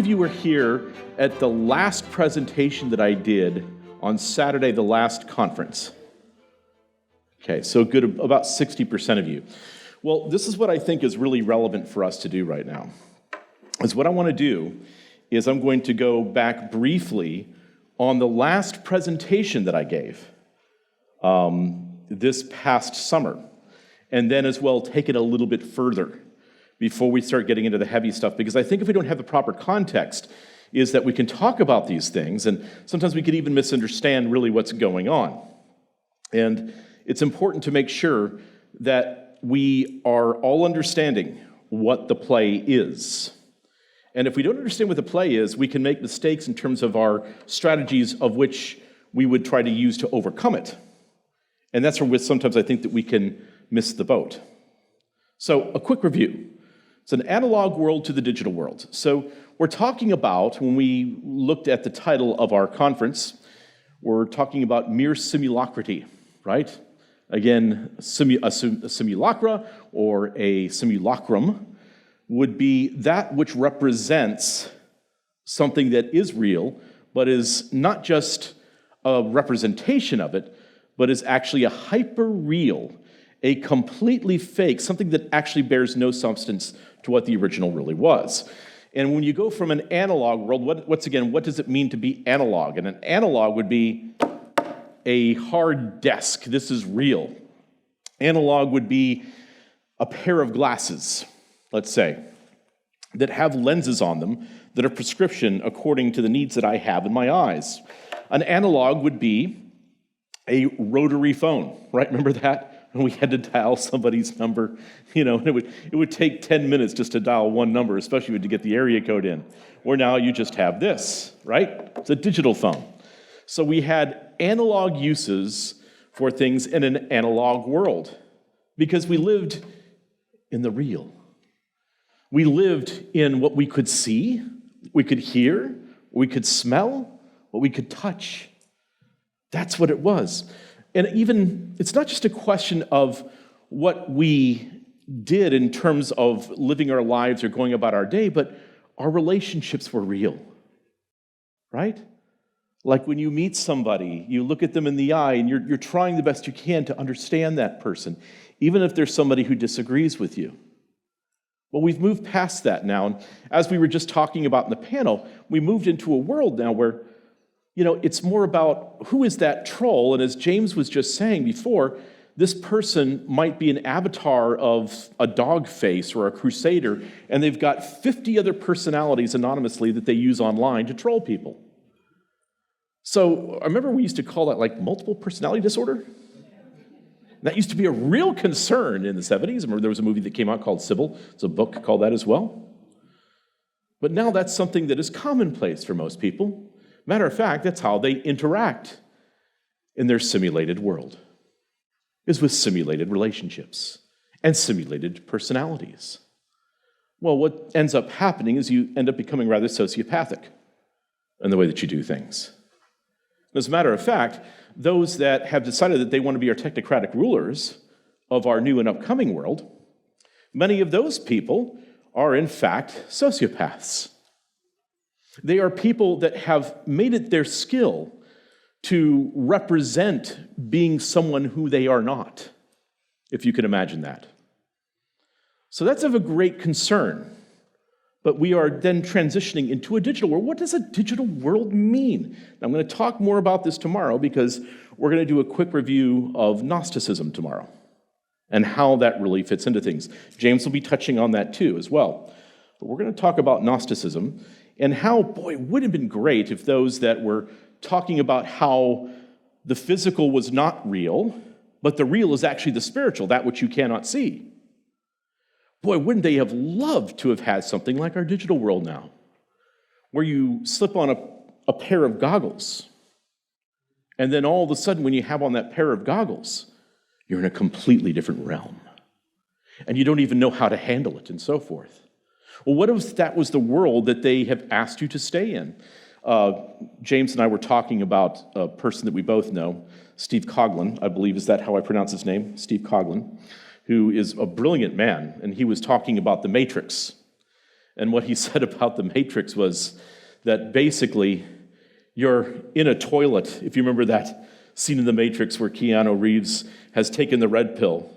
of you were here at the last presentation that I did on Saturday, the last conference? Okay, so good, about 60% of you. Well, this is what I think is really relevant for us to do right now. Is what I want to do is I'm going to go back briefly on the last presentation that I gave this past summer, and then as well take it a little bit further before we start getting into the heavy stuff, because I think if we don't have the proper context, is that we can talk about these things, and sometimes we could even misunderstand really what's going on. And it's important to make sure that we are all understanding what the play is. And if we don't understand what the play is, we can make mistakes in terms of our strategies of which we would try to use to overcome it. And that's where sometimes I think that we can miss the boat. So a quick review. It's an analog world to the digital world. So we're talking about, when we looked at the title of our conference, we're talking about mere simulacrity, right? Again, a simulacra or a simulacrum would be that which represents something that is real, but is not just a representation of it, but is actually a hyper-real, a completely fake, something that actually bears no substance to what the original really was. And when you go from an analog world, what does it mean to be analog? And an analog would be a hard desk. This is real. Analog would be a pair of glasses, let's say, that have lenses on them that are prescription according to the needs that I have in my eyes. An analog would be a rotary phone, right? Remember that? And we had to dial somebody's number, and it would take 10 minutes just to dial one number, especially to get the area code in. Where now you just have this, right? It's a digital phone. So we had analog uses for things in an analog world because we lived in the real. We lived in what we could see, we could hear, we could smell, what we could touch. That's what it was. And even, it's not just a question of what we did in terms of living our lives or going about our day, but our relationships were real, right? Like when you meet somebody, you look at them in the eye and you're trying the best you can to understand that person, even if there's somebody who disagrees with you. Well, we've moved past that now. And as we were just talking about in the panel, we moved into a world now where it's more about who is that troll, and as James was just saying before, this person might be an avatar of a dog face or a crusader, and they've got 50 other personalities anonymously that they use online to troll people. So I remember we used to call that like multiple personality disorder. That used to be a real concern in the 70s. I remember there was a movie that came out called Sybil. It's a book called that as well. But now that's something that is commonplace for most people. Matter of fact, that's how they interact in their simulated world, is with simulated relationships and simulated personalities. Well, what ends up happening is you end up becoming rather sociopathic in the way that you do things. As a matter of fact, those that have decided that they want to be our technocratic rulers of our new and upcoming world, many of those people are in fact sociopaths. They are people that have made it their skill to represent being someone who they are not, if you can imagine that. So that's of a great concern. But we are then transitioning into a digital world. What does a digital world mean? Now, I'm going to talk more about this tomorrow because we're going to do a quick review of Gnosticism tomorrow and how that really fits into things. James will be touching on that too as well. But we're going to talk about Gnosticism and how, boy, it would have been great if those that were talking about how the physical was not real, but the real is actually the spiritual, that which you cannot see. Boy, wouldn't they have loved to have had something like our digital world now, where you slip on a pair of goggles, and then all of a sudden when you have on that pair of goggles, you're in a completely different realm, and you don't even know how to handle it and so forth. Well, what if that was the world that they have asked you to stay in? James and I were talking about a person that we both know, Steve Coughlin, I believe, is that how I pronounce his name? Steve Coughlin, who is a brilliant man, and he was talking about the Matrix And what he said about the Matrix was that basically you're in a toilet. If you remember that scene in the Matrix where Keanu Reeves has taken the red pill,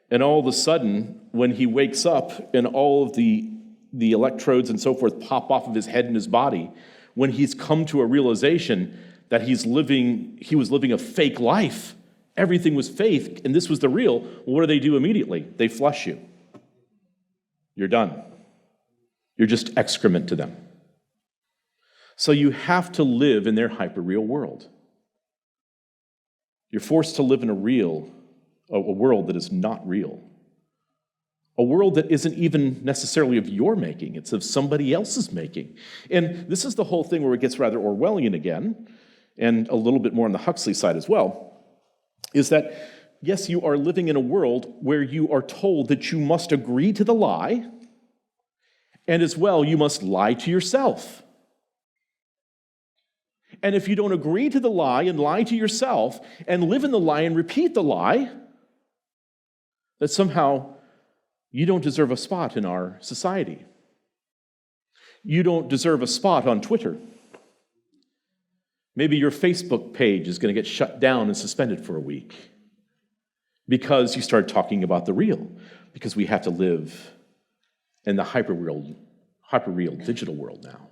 and all of a sudden, when he wakes up and all of the electrodes and so forth pop off of his head and his body, when he's come to a realization that he was living a fake life, everything was fake, and this was the real, well, what do? Immediately? They flush you. You're done. You're just excrement to them. So you have to live in their hyper-real world. You're forced to live in a world that is not real. A world that isn't even necessarily of your making, it's of somebody else's making. And this is the whole thing where it gets rather Orwellian again, and a little bit more on the Huxley side as well, is that, yes, you are living in a world where you are told that you must agree to the lie, and as well, you must lie to yourself. And if you don't agree to the lie and lie to yourself and live in the lie and repeat the lie, that somehow you don't deserve a spot in our society. You don't deserve a spot on Twitter. Maybe your Facebook page is going to get shut down and suspended for a week because you start talking about the real, because we have to live in the hyper-real digital world now.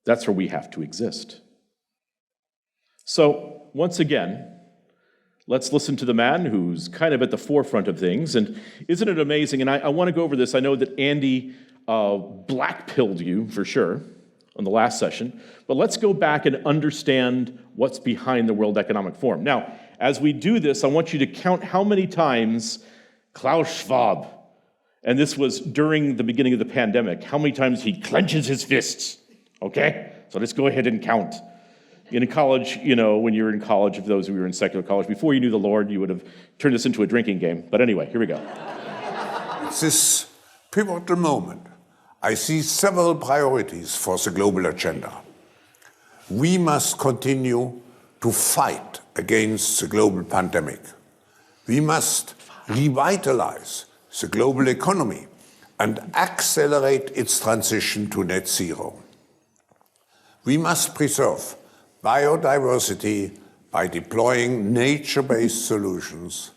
That's where we have to exist. So, once again, let's listen to the man who's kind of at the forefront of things. And isn't it amazing? And I want to go over this. I know that Andy black-pilled you, for sure, on the last session. But let's go back and understand what's behind the World Economic Forum. Now, as we do this, I want you to count how many times Klaus Schwab, and this was during the beginning of the pandemic, how many times he clenches his fists, okay? So let's go ahead and count. In college, when you were in college, if those of you were in secular college, before you knew the Lord, you would have turned this into a drinking game. But anyway, here we go. At this pivotal moment, I see several priorities for the global agenda. We must continue to fight against the global pandemic. We must revitalize the global economy and accelerate its transition to net zero. We must preserve biodiversity by deploying nature-based solutions,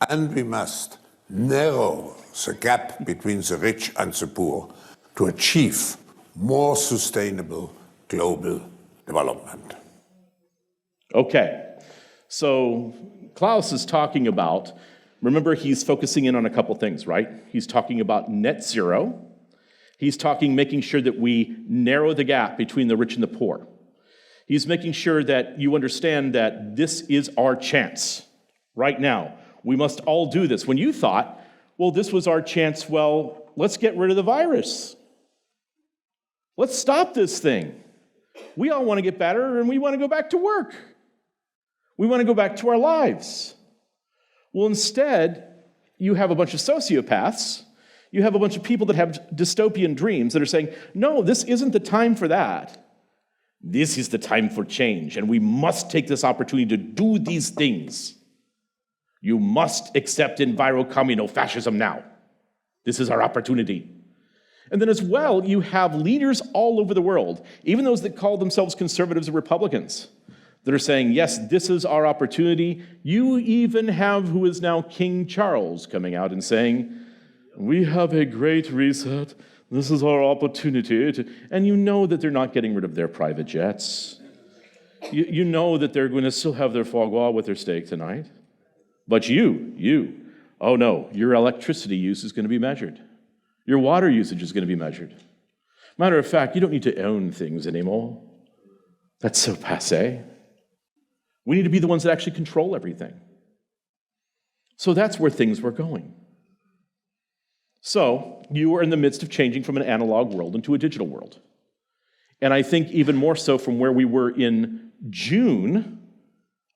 and we must narrow the gap between the rich and the poor to achieve more sustainable global development. Okay, so Klaus is talking about, remember, he's focusing in on a couple things, right? He's talking about net zero. He's making sure that we narrow the gap between the rich and the poor. He's making sure that you understand that this is our chance right now. We must all do this. When you thought, well, this was our chance, well, let's get rid of the virus. Let's stop this thing. We all want to get better and we want to go back to work. We want to go back to our lives. Well, instead, you have a bunch of sociopaths. You have a bunch of people that have dystopian dreams that are saying, no, this isn't the time for that. This is the time for change, and we must take this opportunity to do these things. You must accept enviro-communal-fascism now. This is our opportunity. And then as well, you have leaders all over the world, even those that call themselves conservatives and Republicans, that are saying, yes, this is our opportunity. You even have who is now King Charles coming out and saying, we have a great reset. This is our opportunity. And you know that they're not getting rid of their private jets. You know that they're going to still have their foie gras with their steak tonight. But oh no, your electricity use is going to be measured. Your water usage is going to be measured. Matter of fact, you don't need to own things anymore. That's so passé. We need to be the ones that actually control everything. So that's where things were going. So you are in the midst of changing from an analog world into a digital world. And I think even more so from where we were in June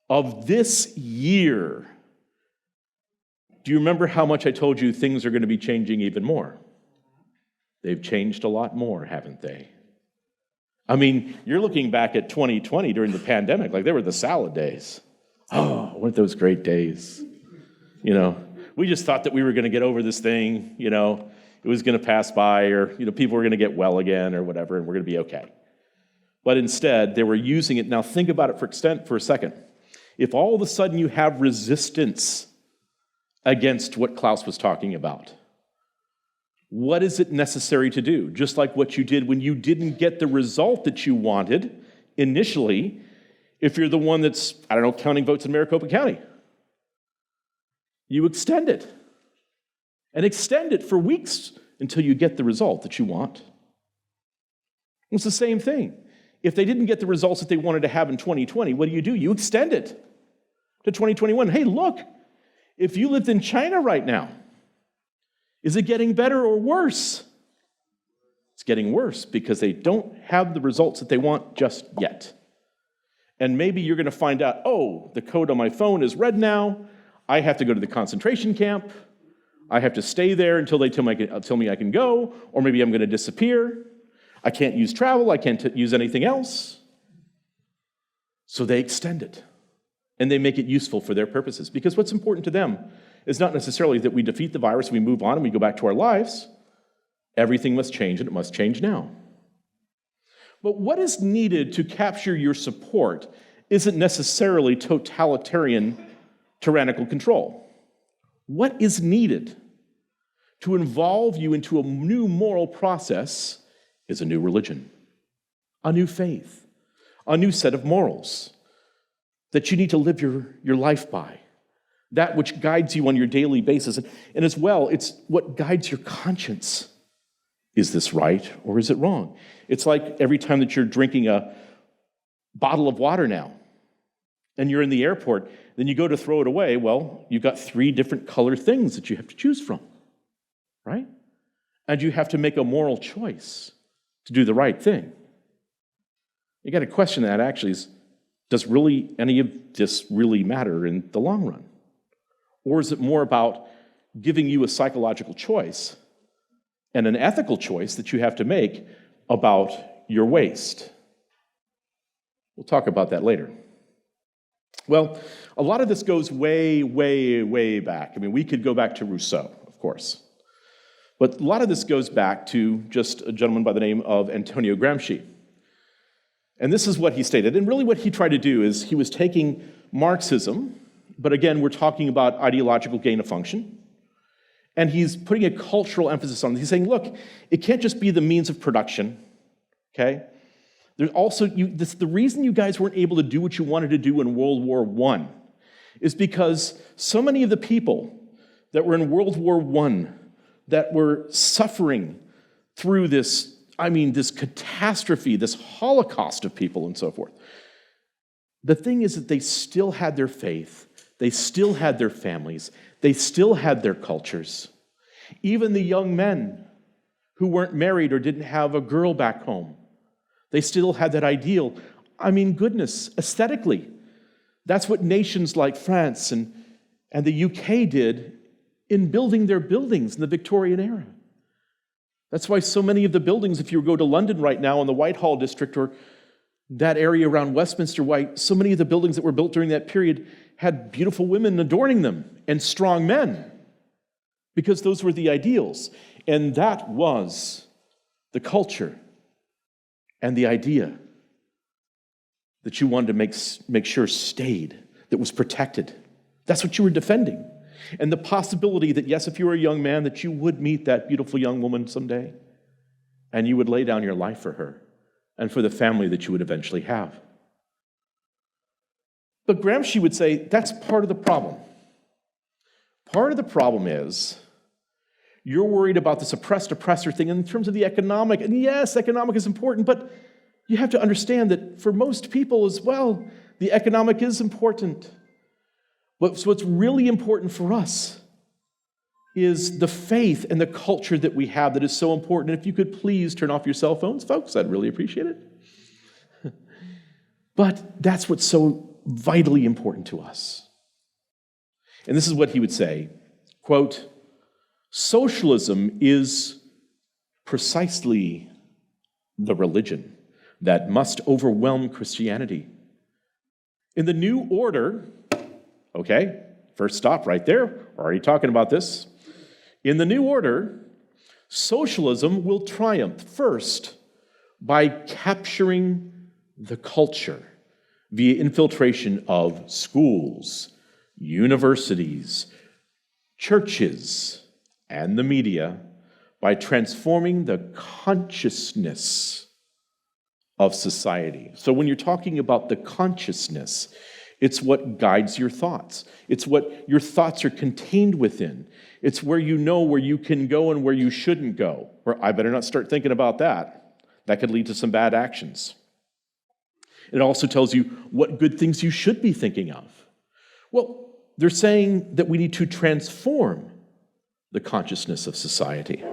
of this year. Do you remember how much I told you things are going to be changing even more? They've changed a lot more, haven't they? I mean, you're looking back at 2020 during the pandemic, like they were the salad days. Oh, weren't those great days? We just thought that we were going to get over this thing, it was going to pass by, or people were going to get well again or whatever, and we're going to be okay. But instead, they were using it. Now think about it for a second. If all of a sudden you have resistance against what Klaus was talking about, what is it necessary to do? Just like what you did when you didn't get the result that you wanted initially, if you're the one that's, counting votes in Maricopa County. You extend it. And extend it for weeks until you get the result that you want. It's the same thing. If they didn't get the results that they wanted to have in 2020, what do? You extend it to 2021. Hey, look, if you lived in China right now, is it getting better or worse? It's getting worse because they don't have the results that they want just yet. And maybe you're going to find out, oh, the code on my phone is red now. I have to go to the concentration camp. I have to stay there until they tell me I can go, or maybe I'm going to disappear. I can't use travel. I can't use anything else. So they extend it, and they make it useful for their purposes. Because what's important to them is not necessarily that we defeat the virus, we move on, and we go back to our lives. Everything must change, and it must change now. But what is needed to capture your support isn't necessarily totalitarian, tyrannical control. What is needed to involve you into a new moral process is a new religion, a new faith, a new set of morals that you need to live your life by, that which guides you on your daily basis. And as well, it's what guides your conscience. Is this right or is it wrong? It's like every time that you're drinking a bottle of water now, and you're in the airport, then you go to throw it away, well, you've got 3 different color things that you have to choose from, right? And you have to make a moral choice to do the right thing. You got to question that actually is, does really any of this really matter in the long run? Or is it more about giving you a psychological choice and an ethical choice that you have to make about your waste? We'll talk about that later. Well, a lot of this goes way, way, way back. I mean, we could go back to Rousseau, of course. But a lot of this goes back to just a gentleman by the name of Antonio Gramsci. And this is what he stated. And really what he tried to do is he was taking Marxism, but again, we're talking about ideological gain of function, and he's putting a cultural emphasis on it. He's saying, look, it can't just be the means of production, okay? There's also, the reason you guys weren't able to do what you wanted to do in World War I is because so many of the people that were in World War I that were suffering through this catastrophe, this Holocaust of people and so forth. The thing is that they still had their faith, they still had their families, they still had their cultures. Even the young men who weren't married or didn't have a girl back home, they still had that ideal. Goodness, aesthetically. That's what nations like France and the UK did in building their buildings in the Victorian era. That's why so many of the buildings, if you go to London right now in the Whitehall district or that area around Westminster, so many of the buildings that were built during that period had beautiful women adorning them and strong men, because those were the ideals. And that was the culture and the idea that you wanted to make sure stayed, that was protected. That's what you were defending. And the possibility that, yes, if you were a young man, that you would meet that beautiful young woman someday, and you would lay down your life for her and for the family that you would eventually have. But Gramsci would say that's part of the problem. Part of the problem is you're worried about this oppressor thing in terms of the economic. And yes, economic is important, but you have to understand that for most people as well, the economic is important. So what's really important for us is the faith and the culture that we have that is so important. And if you could please turn off your cell phones, folks, I'd really appreciate it. But that's what's so vitally important to us. And this is what he would say, quote, socialism is precisely the religion that must overwhelm Christianity. In the new order, okay, first stop right there, already talking about this. In the new order, Socialism will triumph first by capturing the culture via infiltration of schools, universities, churches, and the media, by transforming the consciousness of society. So when you're talking about the consciousness, it's what guides your thoughts. It's what your thoughts are contained within. It's where you know where you can go and where you shouldn't go. Or I better not start thinking about that. That could lead to some bad actions. It also tells you what good things you should be thinking of. Well, they're saying that we need to transform the consciousness of society.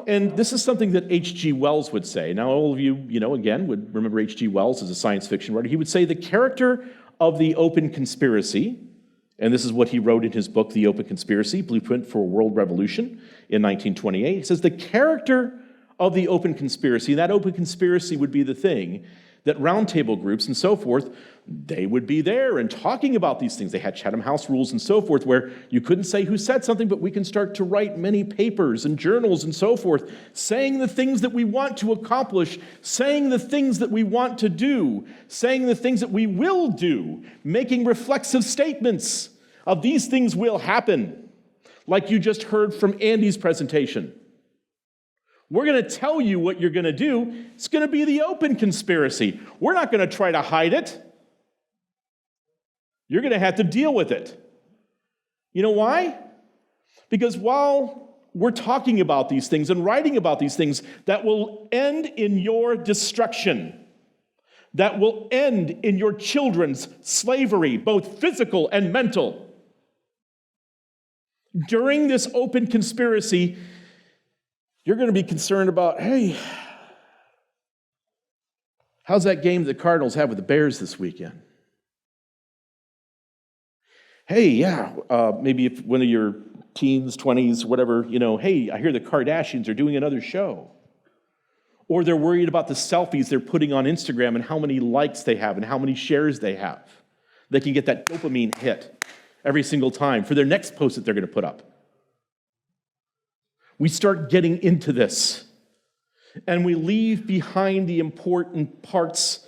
And this is something that H.G. Wells would say. Now, all of you, again, would remember H.G. Wells as a science fiction writer. He would say the character of the open conspiracy, and this is what he wrote in his book, The Open Conspiracy, Blueprint for a World Revolution in 1928. He says the character of the open conspiracy, that open conspiracy would be the thing that roundtable groups and so forth, they would be there and talking about these things. They had Chatham House rules and so forth where you couldn't say who said something, but we can start to write many papers and journals and so forth, saying the things that we want to accomplish, saying the things that we want to do, saying the things that we will do, making reflexive statements of these things will happen, like you just heard from Andy's presentation. We're going to tell you what you're going to do. It's going to be the open conspiracy. We're not going to try to hide it. You're going to have to deal with it. You know why? Because while we're talking about these things and writing about these things, that will end in your destruction. That will end in your children's slavery, both physical and mental. During this open conspiracy, you're going to be concerned about, hey, how's that game the Cardinals have with the Bears this weekend? Hey, yeah, maybe if one of your teens, 20s, whatever, hey, I hear the Kardashians are doing another show. Or they're worried about the selfies they're putting on Instagram and how many likes they have and how many shares they have. They can get that dopamine hit every single time for their next post that they're going to put up. We start getting into this, and we leave behind the important parts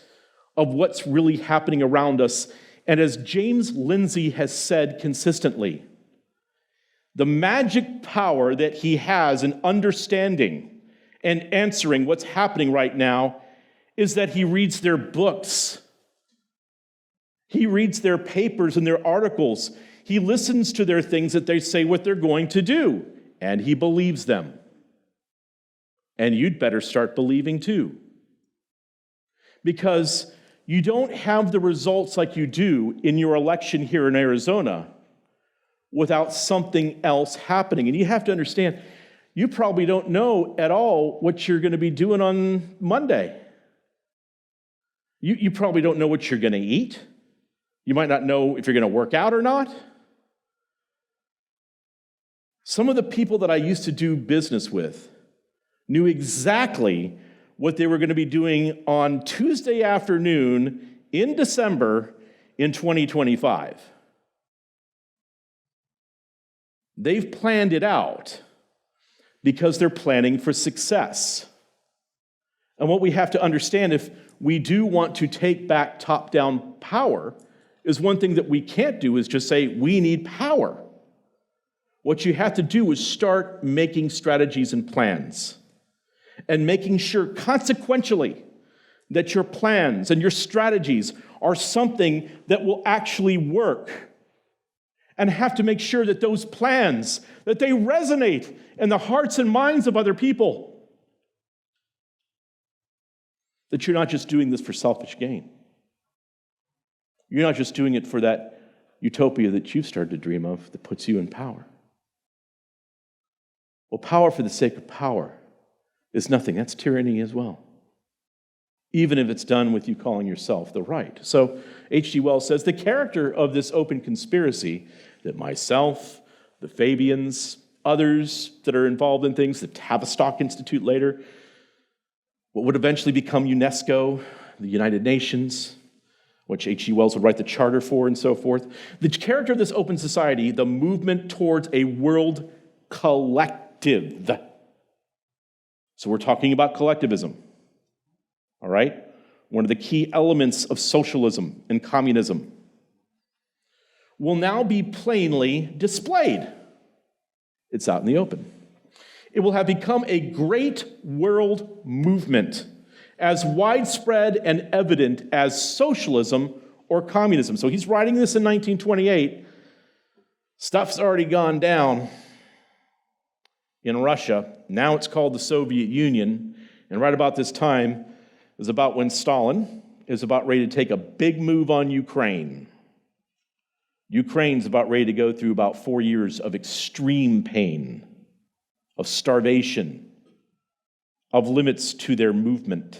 of what's really happening around us. And as James Lindsay has said consistently, the magic power that he has in understanding and answering what's happening right now is that he reads their books. He reads their papers and their articles. He listens to their things that they say what they're going to do. And he believes them. And you'd better start believing too. Because you don't have the results like you do in your election here in Arizona without something else happening. And you have to understand, you probably don't know at all what you're going to be doing on Monday. You probably don't know what you're going to eat. You might not know if you're going to work out or not. Some of the people that I used to do business with knew exactly what they were going to be doing on Tuesday afternoon in December in 2025. They've planned it out because they're planning for success. And what we have to understand, if we do want to take back top-down power, is one thing that we can't do is just say, we need power. What you have to do is start making strategies and plans and making sure consequentially that your plans and your strategies are something that will actually work, and have to make sure that those plans, that they resonate in the hearts and minds of other people, that you're not just doing this for selfish gain. You're not just doing it for that utopia that you've started to dream of that puts you in power. Well, power for the sake of power is nothing. That's tyranny as well, even if it's done with you calling yourself the right. So H.G. Wells says the character of this open conspiracy that myself, the Fabians, others that are involved in things, the Tavistock Institute later, what would eventually become UNESCO, the United Nations, which H.G. Wells would write the charter for and so forth. The character of this open society, the movement towards a world collective collective. So we're talking about collectivism, all right? One of the key elements of socialism and communism will now be plainly displayed. It's out in the open. It will have become a great world movement, as widespread and evident as socialism or communism. So he's writing this in 1928. Stuff's already gone down in Russia. Now it's called the Soviet Union. And right about this time is about when Stalin is about ready to take a big move on Ukraine. Ukraine's about ready to go through about 4 years of extreme pain, of starvation, of limits to their movement,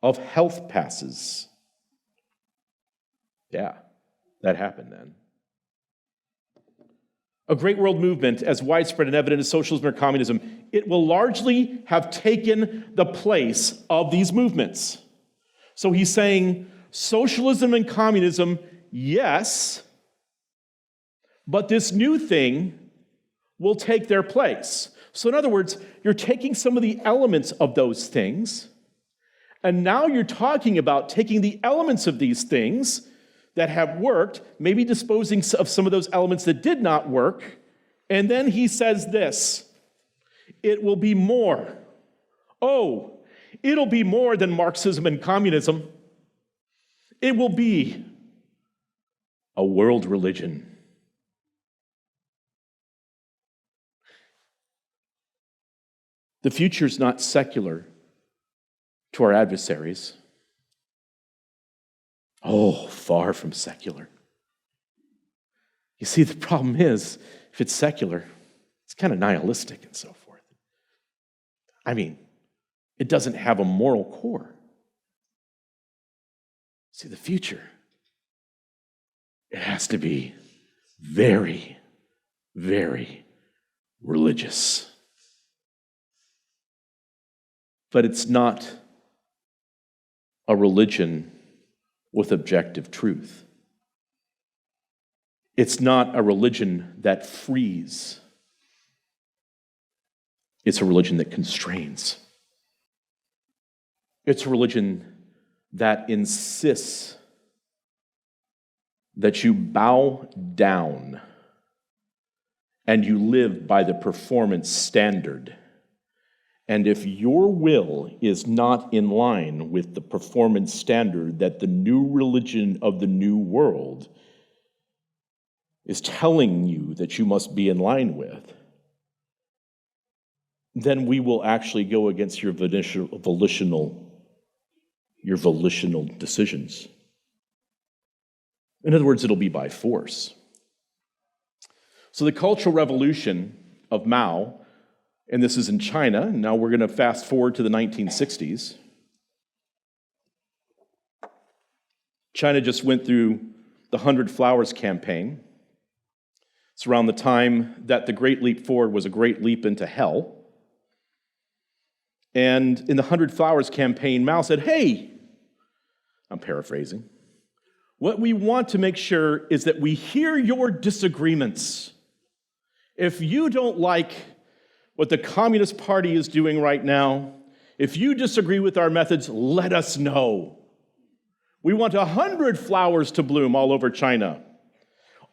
of health passes. Yeah, that happened then. A great world movement, as widespread and evident as socialism or communism, it will largely have taken the place of these movements. So he's saying socialism and communism, yes, but this new thing will take their place. So in other words, you're taking some of the elements of those things, and now you're talking about taking the elements of these things that have worked, maybe disposing of some of those elements that did not work, and then he says this, it will be more. Oh, it'll be more than Marxism and communism. It will be a world religion. The future's not secular to our adversaries. Oh, far from secular. You see, the problem is, if it's secular, it's kind of nihilistic and so forth. I mean, it doesn't have a moral core. See, the future, it has to be very, very religious. But it's not a religion with objective truth. It's not a religion that frees. It's a religion that constrains. It's a religion that insists that you bow down and you live by the performance standard. And if your will is not in line with the performance standard that the new religion of the new world is telling you that you must be in line with, then we will actually go against your volitional decisions. In other words, it'll be by force. So the Cultural Revolution of Mao, and this is in China, and now we're going to fast forward to the 1960s. China just went through the 100 Flowers campaign. It's around the time that the Great Leap Forward was a great leap into hell. And in the 100 Flowers campaign, Mao said, hey, I'm paraphrasing, what we want to make sure is that we hear your disagreements. If you don't like what the Communist Party is doing right now, if you disagree with our methods, let us know. We want 100 flowers to bloom all over China.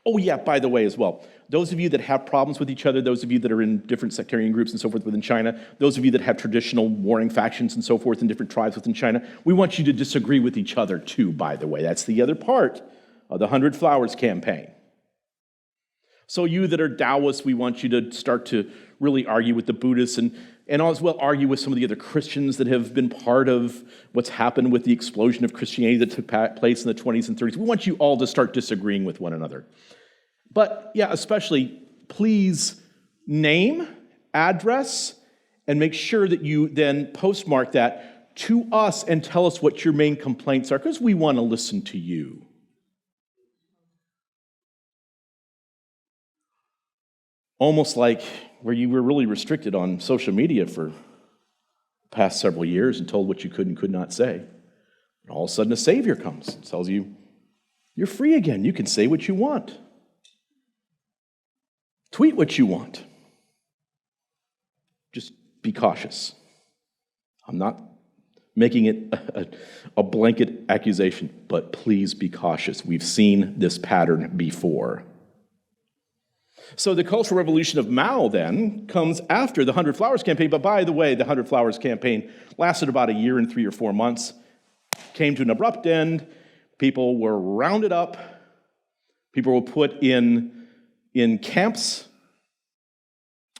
Oh yeah, by the way as well, those of you that have problems with each other, those of you that are in different sectarian groups and so forth within China, those of you that have traditional warring factions and so forth in different tribes within China, we want you to disagree with each other too, by the way. That's the other part of the 100 Flowers campaign. So you that are Taoists, we want you to start to really argue with the Buddhists and as well argue with some of the other Christians that have been part of what's happened with the explosion of Christianity that took place in the 20s and 30s. We want you all to start disagreeing with one another. But yeah, especially, please name, address, and make sure that you then postmark that to us and tell us what your main complaints are, because we want to listen to you. Almost like where you were really restricted on social media for the past several years and told what you could and could not say. And all of a sudden a Savior comes and tells you, you're free again. You can say what you want. Tweet what you want. just be cautious. I'm not making it a blanket accusation, but please be cautious. We've seen this pattern before. So the Cultural Revolution of Mao then comes after the 100 Flowers campaign, but by the way, the 100 Flowers campaign lasted about a year and 3 or 4 months, came to an abrupt end, people were rounded up, people were put in camps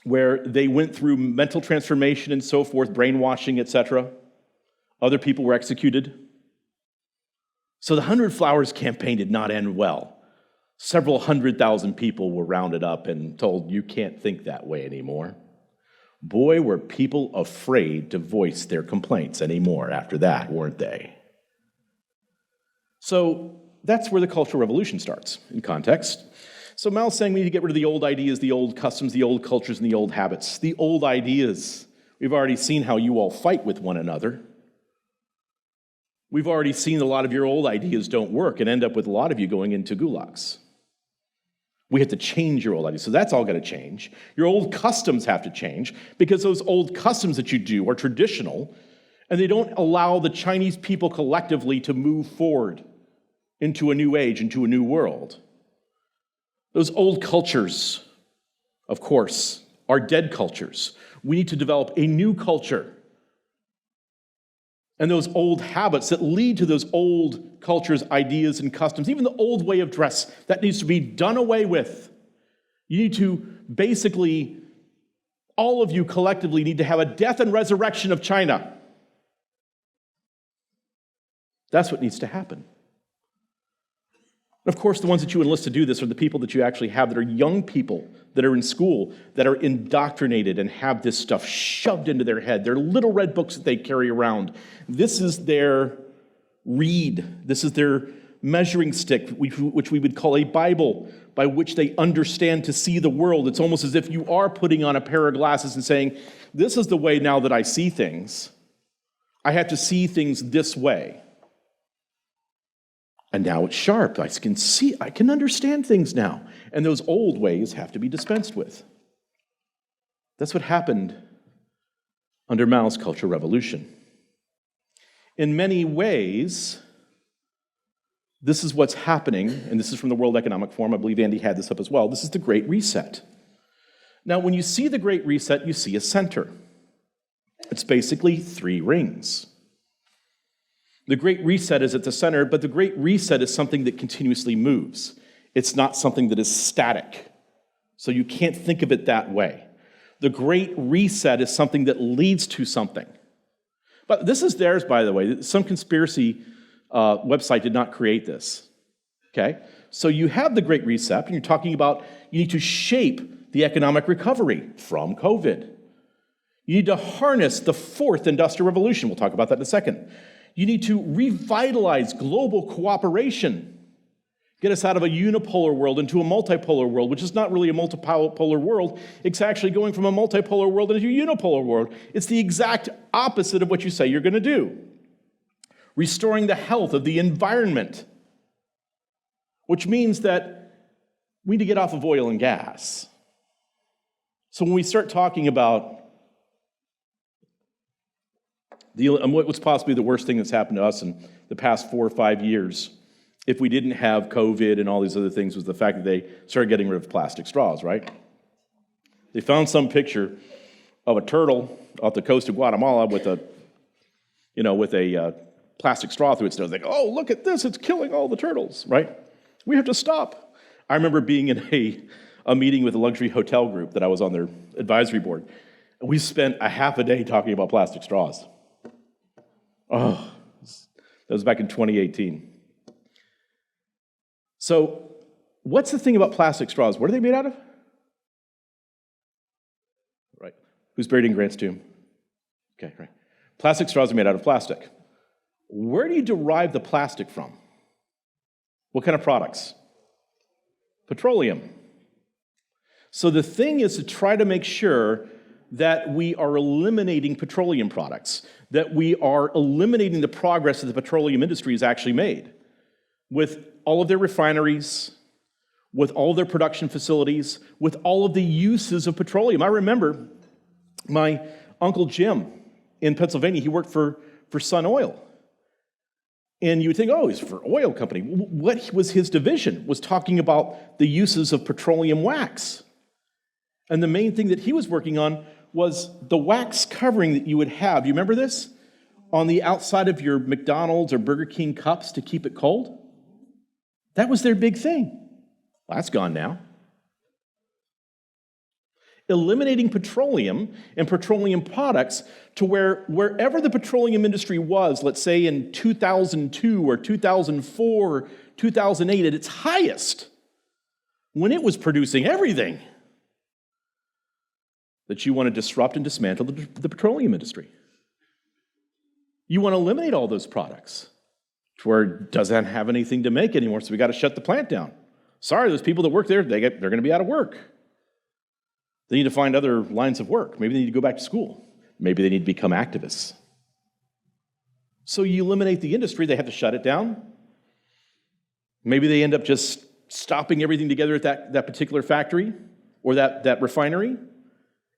where they went through mental transformation and so forth, brainwashing, etc. Other people were executed. So the 100 Flowers campaign did not end well. Several 100,000 people were rounded up and told, you can't think that way anymore. Boy, were people afraid to voice their complaints anymore after that, weren't they? So that's where the Cultural Revolution starts in context. So Mao's saying we need to get rid of the old ideas, the old customs, the old cultures, and the old habits. The old ideas. We've already seen how you all fight with one another. We've already seen a lot of your old ideas don't work and end up with a lot of you going into gulags. We have to change your old ideas. So that's all got to change. Your old customs have to change because those old customs that you do are traditional and they don't allow the Chinese people collectively to move forward into a new age, into a new world. Those old cultures, of course, are dead cultures. We need to develop a new culture. And those old habits that lead to those old cultures, ideas, and customs, even the old way of dress, that needs to be done away with. You need to basically, all of you collectively need to have a death and resurrection of China. That's what needs to happen. And of course, the ones that you enlist to do this are the people that you actually have that are young people that are in school, that are indoctrinated and have this stuff shoved into their head. Their little red books that they carry around. This is their reed. This is their measuring stick, which we would call a Bible, by which they understand to see the world. It's almost as if you are putting on a pair of glasses and saying, this is the way now that I see things. I have to see things this way. And now it's sharp. I can see, I can understand things now. And those old ways have to be dispensed with. That's what happened under Mao's Cultural Revolution. In many ways, this is what's happening, and this is from the World Economic Forum. I believe Andy had this up as well. This is the Great Reset. Now, when you see the Great Reset, you see a center. It's basically 3 rings. The Great Reset is at the center, but the Great Reset is something that continuously moves. It's not something that is static. So you can't think of it that way. The Great Reset is something that leads to something. But this is theirs, by the way. Some conspiracy website did not create this. Okay? So you have the Great Reset, and you're talking about you need to shape the economic recovery from COVID. You need to harness the 4th Industrial Revolution. We'll talk about that in a second. You need to revitalize global cooperation. Get us out of a unipolar world into a multipolar world, which is not really a multipolar world. It's actually going from a multipolar world into a unipolar world. It's the exact opposite of what you say you're going to do. Restoring the health of the environment, which means that we need to get off of oil and gas. So when we start talking about what's possibly the worst thing that's happened to us in the past 4 or 5 years, if we didn't have COVID and all these other things, was the fact that they started getting rid of plastic straws, right? They found some picture of a turtle off the coast of Guatemala with a plastic straw through its nose. They go, oh, look at this, it's killing all the turtles, right? We have to stop. I remember being in a meeting with a luxury hotel group that I was on their advisory board, and we spent a half a day talking about plastic straws. Oh, that was back in 2018. So, what's the thing about plastic straws? What are they made out of? Right. Who's buried in Grant's tomb? Okay, right. Plastic straws are made out of plastic. Where do you derive the plastic from? What kind of products? Petroleum. So the thing is to try to make sure that we are eliminating petroleum products, that we are eliminating the progress that the petroleum industry has actually made with all of their refineries, with all of their production facilities, with all of the uses of petroleum. I remember My Uncle Jim in Pennsylvania, he worked for Sun Oil. And you would think, oh, he's for oil company. What was his division? Was talking about the uses of petroleum wax. And the main thing that he was working on was the wax covering that you would have. You remember this? On the outside of your McDonald's or Burger King cups to keep it cold. That was their big thing. Well, that's gone now. Eliminating petroleum and petroleum products to wherever the petroleum industry was, let's say in 2002 or 2004 or 2008 at its highest, when it was producing everything, that you want to disrupt and dismantle the petroleum industry. You want to eliminate all those products to where it doesn't have anything to make anymore, so we got to shut the plant down. Sorry, those people that work there, they're going to be out of work. They need to find other lines of work. Maybe they need to go back to school. Maybe they need to become activists. So you eliminate the industry, they have to shut it down. Maybe they end up just stopping everything together at that particular factory or that refinery,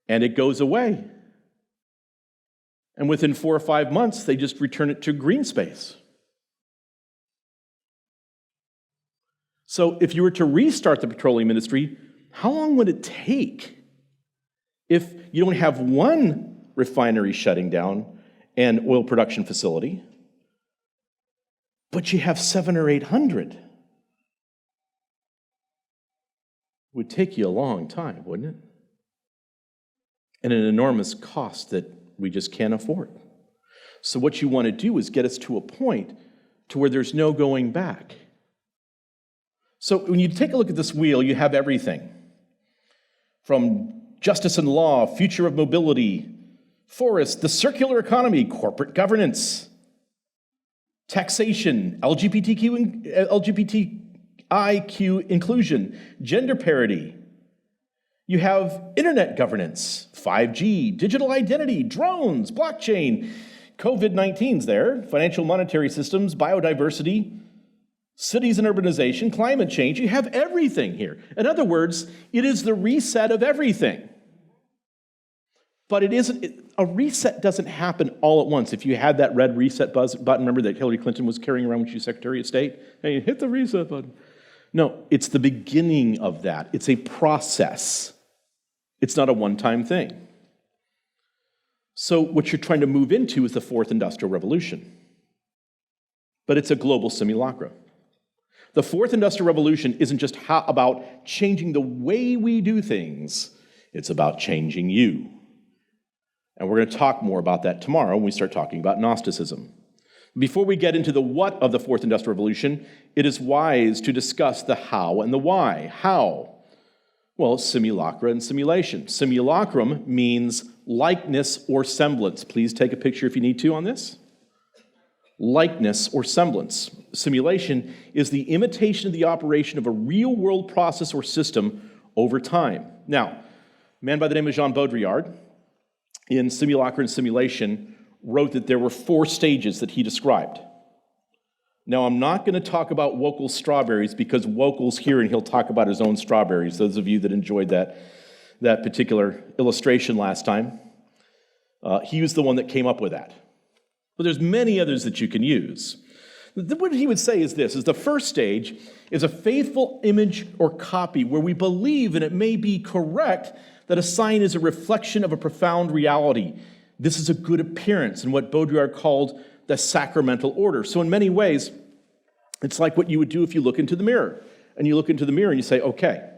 and it goes away. And within 4 or 5 months, they just return it to green space. So if you were to restart the petroleum industry, how long would it take? If you don't have one refinery shutting down and oil production facility, but you have 700 or 800, it would take you a long time, wouldn't it? And an enormous cost that we just can't afford. So what you want to do is get us to a point to where there's no going back. So when you take a look at this wheel, you have everything from justice and law, future of mobility, forests, the circular economy, corporate governance, taxation, LGBTIQ inclusion, gender parity. You have internet governance, 5G, digital identity, drones, blockchain, COVID-19's there, financial monetary systems, biodiversity, cities and urbanization, climate change. You have everything here. In other words, it is the reset of everything. But a reset doesn't happen all at once. If you had that red reset button, remember that Hillary Clinton was carrying around when she was Secretary of State? Hey, hit the reset button. No, it's the beginning of that. It's a process. It's not a one-time thing. So what you're trying to move into is the Fourth Industrial Revolution. But it's a global simulacra. The Fourth Industrial Revolution isn't just about changing the way we do things. It's about changing you. And we're going to talk more about that tomorrow when we start talking about Gnosticism. Before we get into the what of the Fourth Industrial Revolution, it is wise to discuss the how and the why. How? Well, simulacra and simulation. Simulacrum means likeness or semblance. Please take a picture if you need to on this. Likeness or semblance. Simulation is the imitation of the operation of a real-world process or system over time. Now, a man by the name of Jean Baudrillard, in Simulacra and Simulation, wrote that there were 4 stages that he described. Now, I'm not going to talk about Wokel's strawberries because Wokel's here and he'll talk about his own strawberries, those of you that enjoyed that particular illustration last time. He was the one that came up with that. But there's many others that you can use. What he would say is this, is the first stage is a faithful image or copy where we believe, and it may be correct, that a sign is a reflection of a profound reality. This is a good appearance in what Baudrillard called the sacramental order. So in many ways, it's like what you would do if you look into the mirror. And you look into the mirror and you say, okay,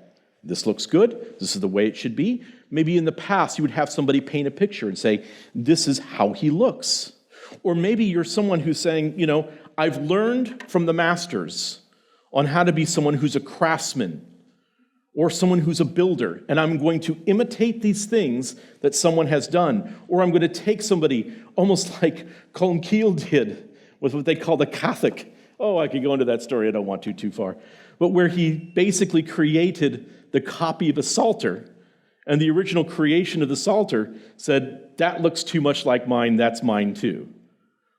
this looks good. This is the way it should be. Maybe in the past, you would have somebody paint a picture and say, this is how he looks. Or maybe you're someone who's saying, I've learned from the masters on how to be someone who's a craftsman or someone who's a builder, and I'm going to imitate these things that someone has done. Or I'm going to take somebody, almost like Colin Keel did with what they call the Catholic. Oh, I could go into that story. I don't want to too far. But where he basically created the copy of a Psalter, and the original creation of the Psalter said, that looks too much like mine, that's mine too.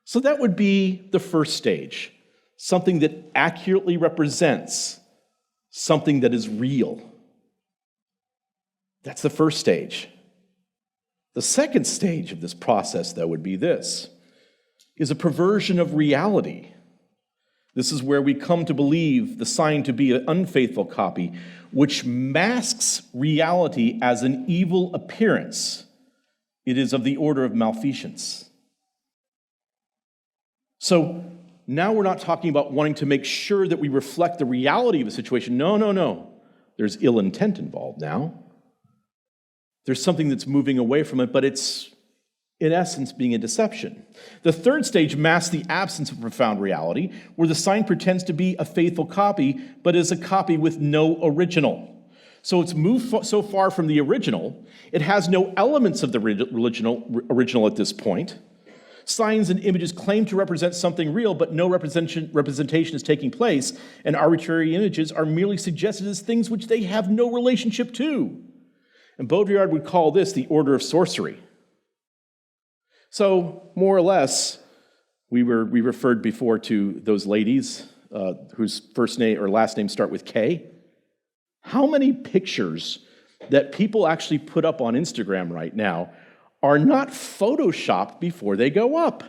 So that would be the first stage, something that accurately represents something that is real. That's the first stage. The second stage of this process, though, would be this, is a perversion of reality. This is where we come to believe the sign to be an unfaithful copy, which masks reality as an evil appearance. It is of the order of malfeasance. So now we're not talking about wanting to make sure that we reflect the reality of a situation. No. There's ill intent involved now. There's something that's moving away from it, but it's, in essence, being a deception. The third stage masks the absence of profound reality, where the sign pretends to be a faithful copy, but is a copy with no original. So it's moved so far from the original, it has no elements of the original at this point. Signs and images claim to represent something real, but no representation is taking place, and arbitrary images are merely suggested as things which they have no relationship to. And Baudrillard would call this the order of sorcery. So, more or less, we referred before to those ladies whose first name or last name start with K. How many pictures that people actually put up on Instagram right now are not photoshopped before they go up?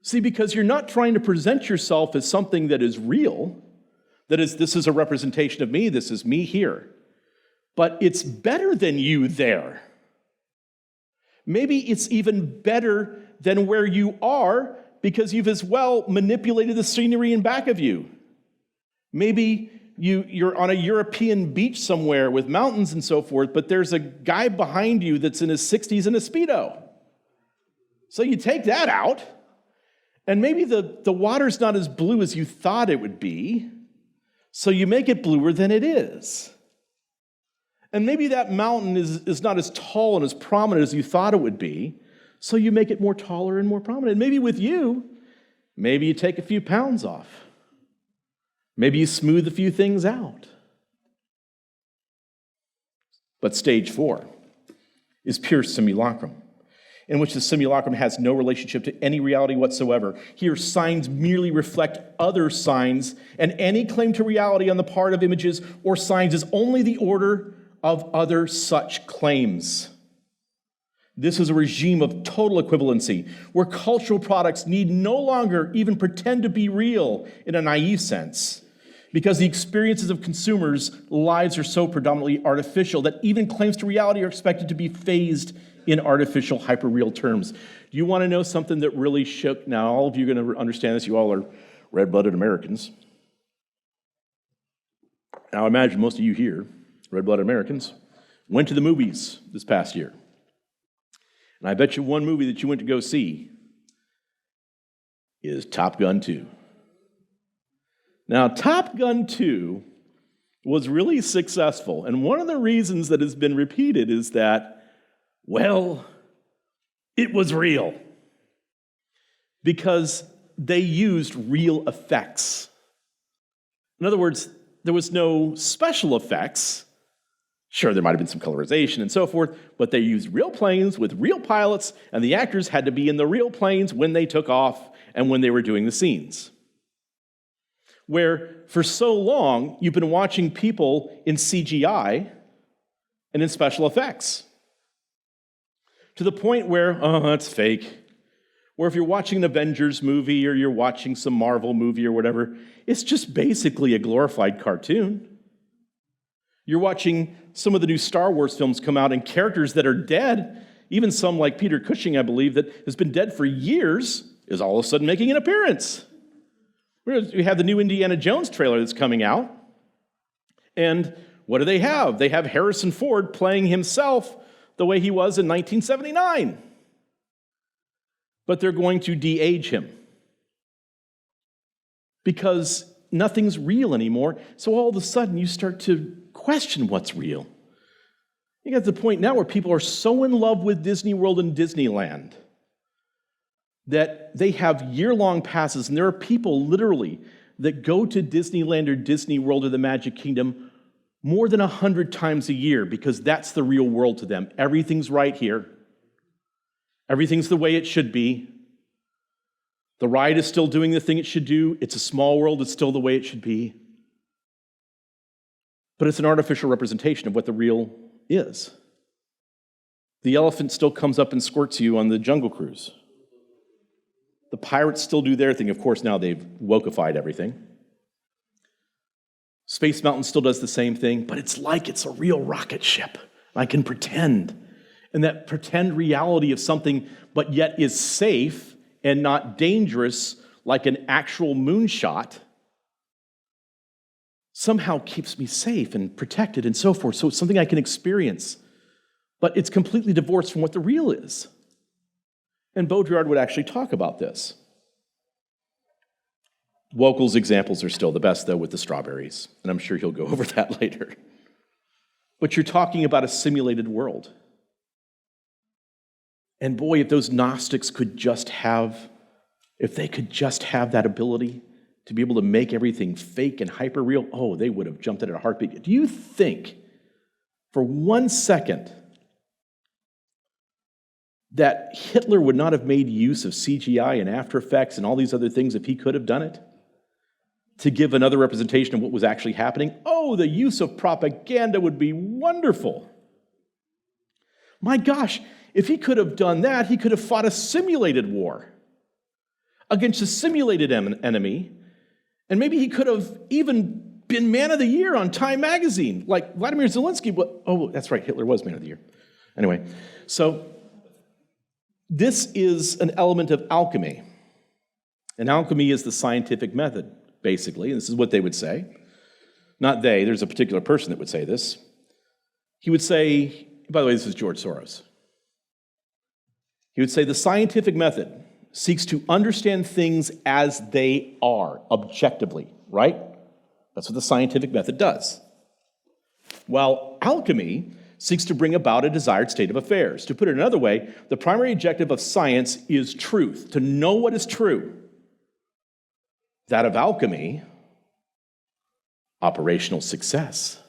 See, because you're not trying to present yourself as something that is real, that is, this is a representation of me, this is me here. But it's better than you there. Maybe it's even better than where you are because you've as well manipulated the scenery in back of you. Maybe you're on a European beach somewhere with mountains and so forth, but there's a guy behind you that's in his 60s in a Speedo. So you take that out, and maybe the water's not as blue as you thought it would be, so you make it bluer than it is. And maybe that mountain is not as tall and as prominent as you thought it would be, so you make it more taller and more prominent. And maybe with you, maybe you take a few pounds off. Maybe you smooth a few things out. But stage 4 is pure simulacrum, in which the simulacrum has no relationship to any reality whatsoever. Here, signs merely reflect other signs, and any claim to reality on the part of images or signs is only the order of other such claims. This is a regime of total equivalency, where cultural products need no longer even pretend to be real in a naive sense, because the experiences of consumers' lives are so predominantly artificial that even claims to reality are expected to be phased in artificial, hyper-real terms. Do you want to know something that really shook? Now, all of you are going to understand this. You all are red-blooded Americans. Now, I imagine most of you here, red-blooded Americans, went to the movies this past year. And I bet you one movie that you went to go see is Top Gun 2. Now, Top Gun 2 was really successful, and one of the reasons that has been repeated is that, well, it was real. Because they used real effects. In other words, there was no special effects. Sure, there might have been some colorization and so forth, but they used real planes with real pilots, and the actors had to be in the real planes when they took off and when they were doing the scenes. Where for so long, you've been watching people in CGI and in special effects. To the point where, oh, that's fake. Or if you're watching an Avengers movie or you're watching some Marvel movie or whatever, it's just basically a glorified cartoon. You're watching some of the new Star Wars films come out and characters that are dead, even some like Peter Cushing, I believe, that has been dead for years, is all of a sudden making an appearance. We have the new Indiana Jones trailer that's coming out. And what do? They have Harrison Ford playing himself the way he was in 1979. But they're going to de-age him. Because nothing's real anymore, so all of a sudden you start to question what's real. You get to the point now where people are so in love with Disney World and Disneyland that they have year-long passes, and there are people literally that go to Disneyland or Disney World or the Magic Kingdom more than 100 times a year because that's the real world to them. Everything's right here. Everything's the way it should be. The ride is still doing the thing it should do. It's a small world. It's still the way it should be. But it's an artificial representation of what the real is. The elephant still comes up and squirts you on the Jungle Cruise. The pirates still do their thing. Of course, now they've wokeified everything. Space Mountain still does the same thing, but it's like it's a real rocket ship. I can pretend. And that pretend reality of something, but yet is safe and not dangerous like an actual moonshot, somehow keeps me safe and protected and so forth. So it's something I can experience. But it's completely divorced from what the real is. And Baudrillard would actually talk about this. Wokel's examples are still the best, though, with the strawberries. And I'm sure he'll go over that later. But you're talking about a simulated world. And boy, if those Gnostics could just have, if they could just have that ability to be able to make everything fake and hyper-real, oh, they would have jumped at a heartbeat. Do you think, for 1 second, that Hitler would not have made use of CGI and After Effects and all these other things if he could have done it? To give another representation of what was actually happening? Oh, the use of propaganda would be wonderful. My gosh, if he could have done that, he could have fought a simulated war against a simulated enemy, and maybe he could have even been Man of the Year on Time magazine, like Vladimir Zelensky. Oh, that's right, Hitler was Man of the Year. Anyway, so this is an element of alchemy. And alchemy is the scientific method, basically. And this is what they would say. Not they, there's a particular person that would say this. He would say, by the way, this is George Soros. He would say the scientific method seeks to understand things as they are, objectively, right? That's what the scientific method does. While alchemy seeks to bring about a desired state of affairs. To put it another way, the primary objective of science is truth, to know what is true. That of alchemy, operational success.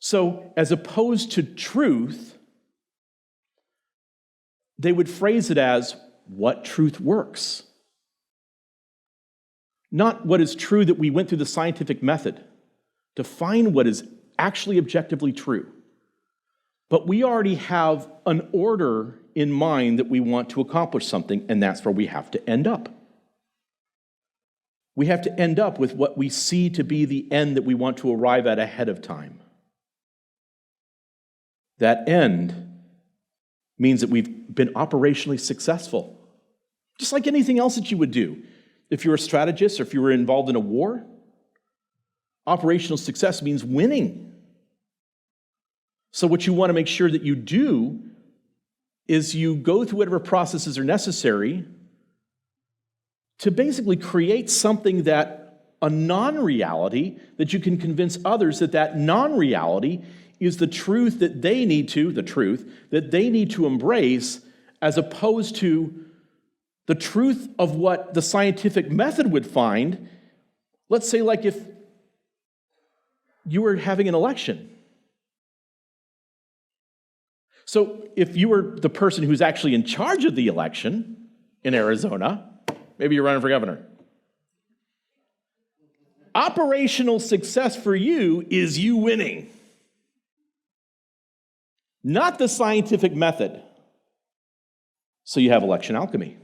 So, as opposed to truth, they would phrase it as what truth works. Not what is true that we went through the scientific method to find what is actually objectively true. But we already have an order in mind that we want to accomplish something, and that's where we have to end up. We have to end up with what we see to be the end that we want to arrive at ahead of time. That end means that we've been operationally successful. Just like anything else that you would do. If you're a strategist or if you were involved in a war, operational success means winning. So what you want to make sure that you do is you go through whatever processes are necessary to basically create something that a non-reality that you can convince others that that non-reality is the truth that they need to embrace, as opposed to the truth of what the scientific method would find. Let's say, like, if you were having an election. So if you were the person who's actually in charge of the election in Arizona, maybe you're running for governor. Operational success for you is you winning. Not the scientific method. So you have election alchemy.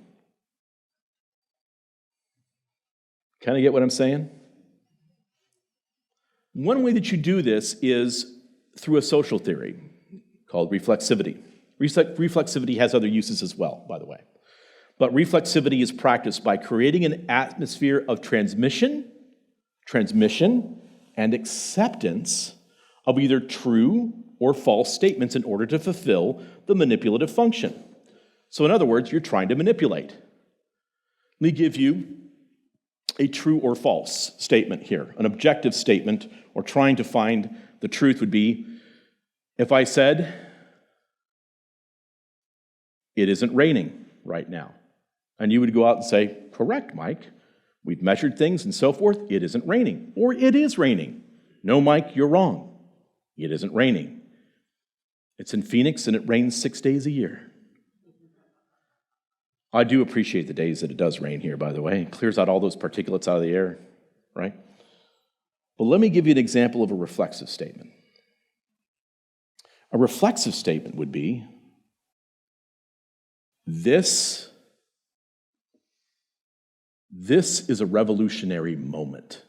Kind of get what I'm saying? One way that you do this is through a social theory called reflexivity. Reflexivity has other uses as well, by the way. But reflexivity is practiced by creating an atmosphere of transmission, and acceptance of either true or false statements in order to fulfill the manipulative function. So in other words, you're trying to manipulate. Let me give you a true or false statement here. An objective statement, or trying to find the truth, would be, if I said, it isn't raining right now, and you would go out and say, correct, Mike. We've measured things and so forth. It isn't raining. Or it is raining. No, Mike, you're wrong. It isn't raining. It's in Phoenix and it rains 6 days a year. I do appreciate the days that it does rain here, by the way. It clears out all those particulates out of the air, right? But let me give you an example of a reflexive statement. A reflexive statement would be, this is a revolutionary moment.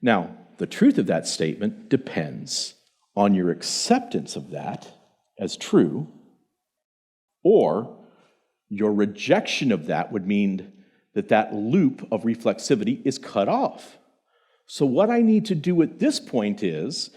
Now, the truth of that statement depends on your acceptance of that as true, or your rejection of that would mean that that loop of reflexivity is cut off. So what I need to do at this point is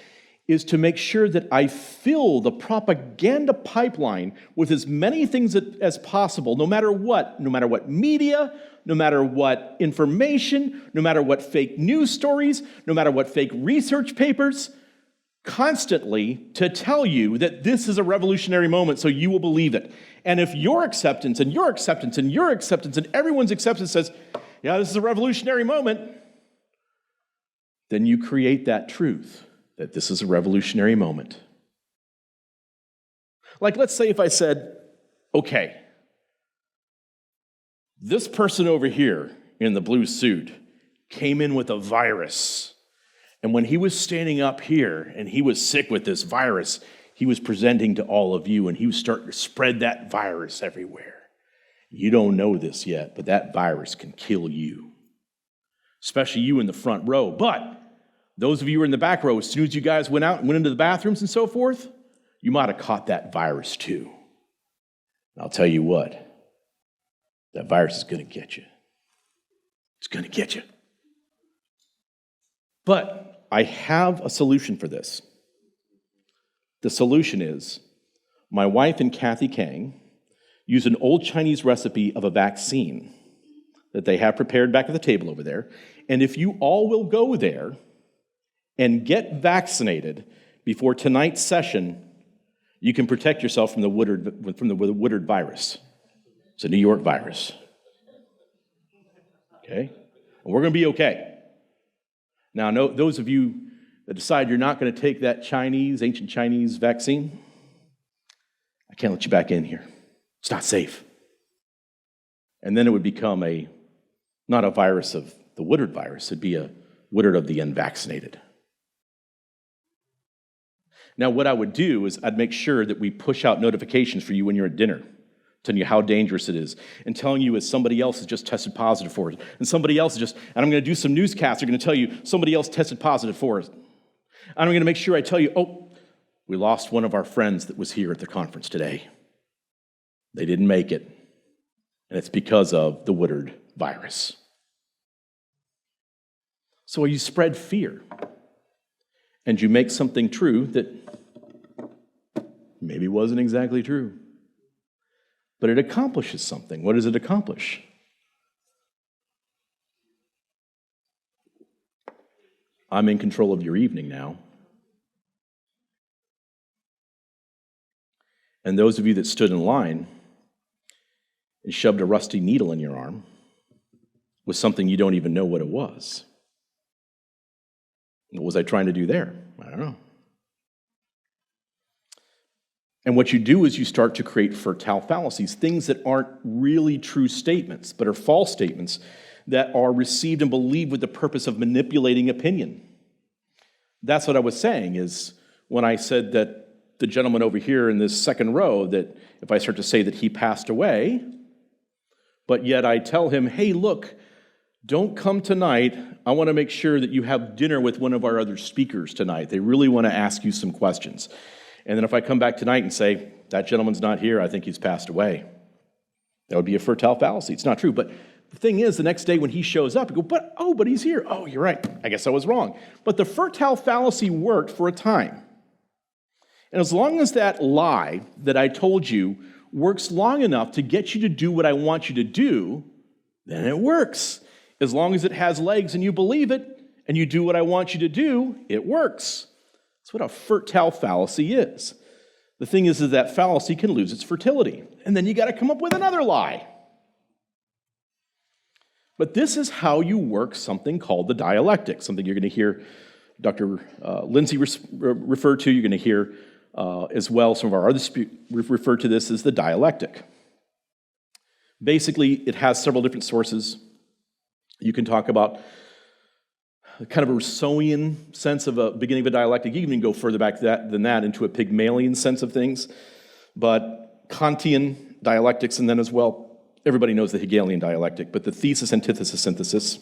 to make sure that I fill the propaganda pipeline with as many things as possible, no matter what media, no matter what information, no matter what fake news stories, no matter what fake research papers, constantly to tell you that this is a revolutionary moment so you will believe it. And if your acceptance and your acceptance and your acceptance and everyone's acceptance says, yeah, this is a revolutionary moment, then you create that truth that this is a revolutionary moment. Like, let's say if I said, okay, this person over here in the blue suit came in with a virus, and when he was standing up here and he was sick with this virus, he was presenting to all of you, and he was starting to spread that virus everywhere. You don't know this yet, but that virus can kill you, especially you in the front row. But those of you who are in the back row, as soon as you guys went out and went into the bathrooms and so forth, you might have caught that virus too. And I'll tell you what, that virus is going to get you. It's going to get you. But I have a solution for this. The solution is my wife and Kathy Kang use an old Chinese recipe of a vaccine that they have prepared back at the table over there. And if you all will go there and get vaccinated before tonight's session, you can protect yourself from the Woodard virus. It's a New York virus. Okay? And we're going to be okay. Now, those of you that decide you're not going to take that ancient Chinese vaccine, I can't let you back in here. It's not safe. And then it would become not a virus of the Woodard virus, it'd be a Woodard of the unvaccinated. Now, what I would do is I'd make sure that we push out notifications for you when you're at dinner, telling you how dangerous it is, and telling you as somebody else has just tested positive for it, and somebody else and I'm going to do some newscasts, they're going to tell you somebody else tested positive for it. And I'm going to make sure I tell you, we lost one of our friends that was here at the conference today. They didn't make it, and it's because of the Woodard virus. So you spread fear, and you make something true that maybe wasn't exactly true. But it accomplishes something. What does it accomplish? I'm in control of your evening now. And those of you that stood in line and shoved a rusty needle in your arm was something you don't even know what it was. What was I trying to do there? I don't know. And what you do is you start to create fertile fallacies, things that aren't really true statements, but are false statements that are received and believed with the purpose of manipulating opinion. That's what I was saying, is when I said that the gentleman over here in this second row, that if I start to say that he passed away, but yet I tell him, hey, look, don't come tonight. I want to make sure that you have dinner with one of our other speakers tonight. They really want to ask you some questions. And then if I come back tonight and say, that gentleman's not here, I think he's passed away, that would be a fertile fallacy. It's not true. But the thing is, the next day when he shows up, you go, but he's here. Oh, you're right. I guess I was wrong. But the fertile fallacy worked for a time. And as long as that lie that I told you works long enough to get you to do what I want you to do, then it works. As long as it has legs and you believe it, and you do what I want you to do, it works. That's what a fertile fallacy is. The thing is that fallacy can lose its fertility, and then you got to come up with another lie. But this is how you work something called the dialectic, something you're going to hear Dr. Lindsay refer to. You're going to hear as well some of our other refer to this as the dialectic. Basically, it has several different sources. You can talk about kind of a Rousseauian sense of a beginning of a dialectic. You can even go further back than that into a Pygmalion sense of things. But Kantian dialectics, and then as well, everybody knows the Hegelian dialectic, but the thesis, antithesis, synthesis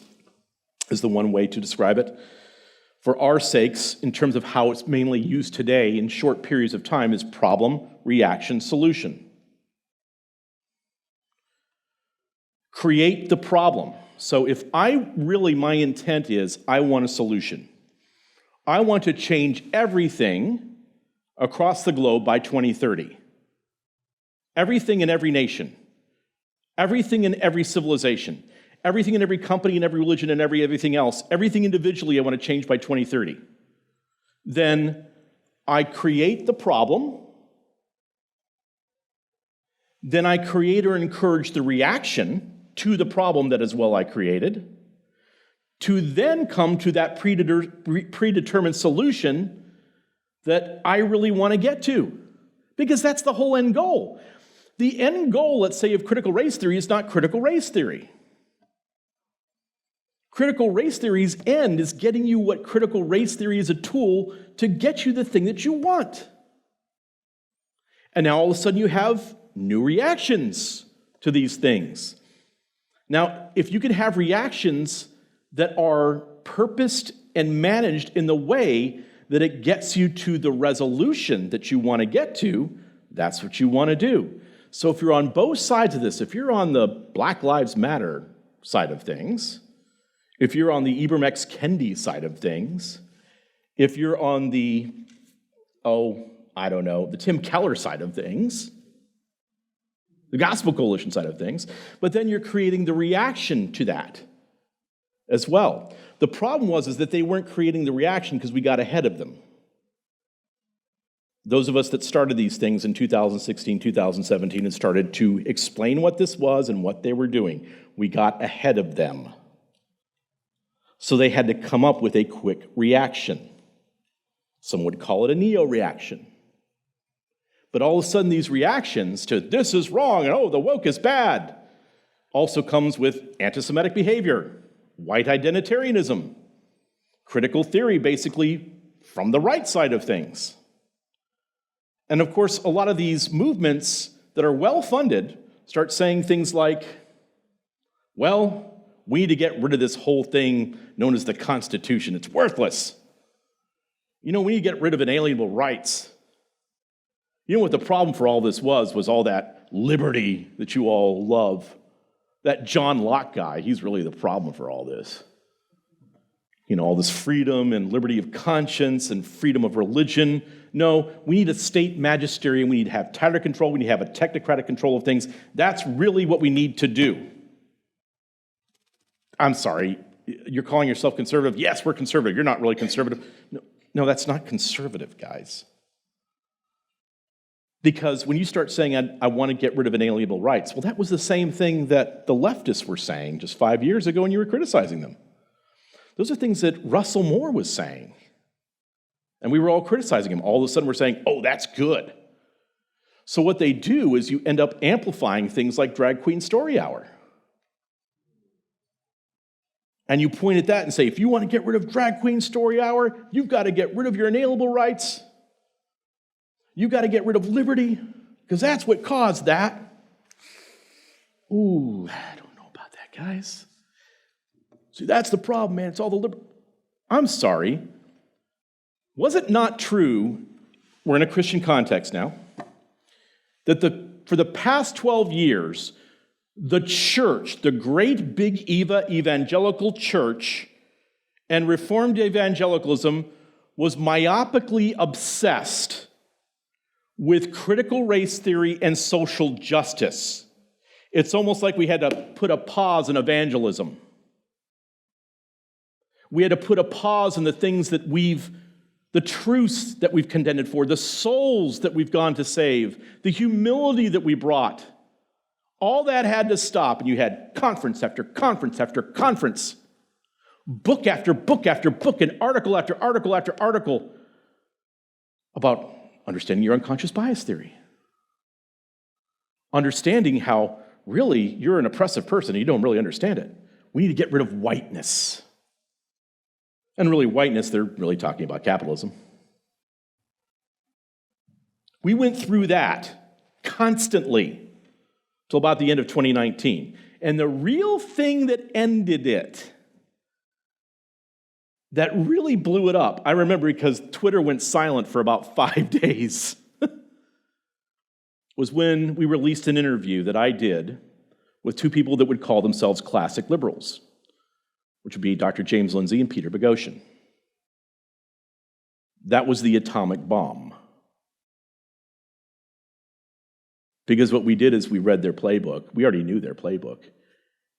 is the one way to describe it. For our sakes, in terms of how it's mainly used today in short periods of time, is problem, reaction, solution. Create the problem. So if my intent is, I want a solution. I want to change everything across the globe by 2030. Everything in every nation. Everything in every civilization. Everything in every company and every religion and everything else. Everything individually I want to change by 2030. Then I create the problem. Then I create or encourage the reaction to the problem that as well I created, to then come to that predetermined solution that I really want to get to. Because that's the whole end goal. The end goal, let's say, of critical race theory is not critical race theory. Critical race theory's end is getting you what critical race theory is a tool to get you the thing that you want. And now all of a sudden you have new reactions to these things. Now, if you can have reactions that are purposed and managed in the way that it gets you to the resolution that you want to get to, that's what you want to do. So if you're on both sides of this, if you're on the Black Lives Matter side of things, if you're on the Ibram X. Kendi side of things, if you're on the, the Tim Keller side of things, the Gospel Coalition side of things, but then you're creating the reaction to that as well. The problem was that they weren't creating the reaction because we got ahead of them. Those of us that started these things in 2016, 2017, and started to explain what this was and what they were doing, we got ahead of them. So they had to come up with a quick reaction. Some would call it a neo-reaction. But all of a sudden, these reactions to this is wrong and the woke is bad also comes with anti-Semitic behavior, white identitarianism, critical theory basically from the right side of things. And of course, a lot of these movements that are well-funded start saying things like, well, we need to get rid of this whole thing known as the Constitution. It's worthless. We need to get rid of inalienable rights. You know what the problem for all this was all that liberty that you all love. That John Locke guy, he's really the problem for all this. All this freedom and liberty of conscience and freedom of religion. No, we need a state magisterium. We need to have tighter control. We need to have a technocratic control of things. That's really what we need to do. I'm sorry, you're calling yourself conservative? Yes, we're conservative. You're not really conservative. No, that's not conservative, guys. Because when you start saying, I want to get rid of inalienable rights, well, that was the same thing that the leftists were saying just 5 years ago when you were criticizing them. Those are things that Russell Moore was saying. And we were all criticizing him. All of a sudden, we're saying, that's good. So what they do is you end up amplifying things like Drag Queen Story Hour. And you point at that and say, if you want to get rid of Drag Queen Story Hour, you've got to get rid of your inalienable rights. You've got to get rid of liberty, because that's what caused that. Ooh, I don't know about that, guys. See, that's the problem, man. It's all the liberty. I'm sorry. Was it not true, we're in a Christian context now, that for the past 12 years, the church, the great big evangelical church and Reformed evangelicalism was myopically obsessed with critical race theory and social justice? It's almost like we had to put a pause in evangelism. We had to put a pause in the things that the truths that we've contended for, the souls that we've gone to save, the humility that we brought. All that had to stop, and you had conference after conference after conference, book after book after book, and article after article after article about understanding your unconscious bias theory. Understanding how really you're an oppressive person and you don't really understand it. We need to get rid of whiteness. And really, whiteness, they're really talking about capitalism. We went through that constantly till about the end of 2019. And the real thing that ended it, that really blew it up, I remember because Twitter went silent for about 5 days, was when we released an interview that I did with two people that would call themselves classic liberals, which would be Dr. James Lindsay and Peter Boghossian. That was the atomic bomb. Because what we did is we read their playbook. We already knew their playbook.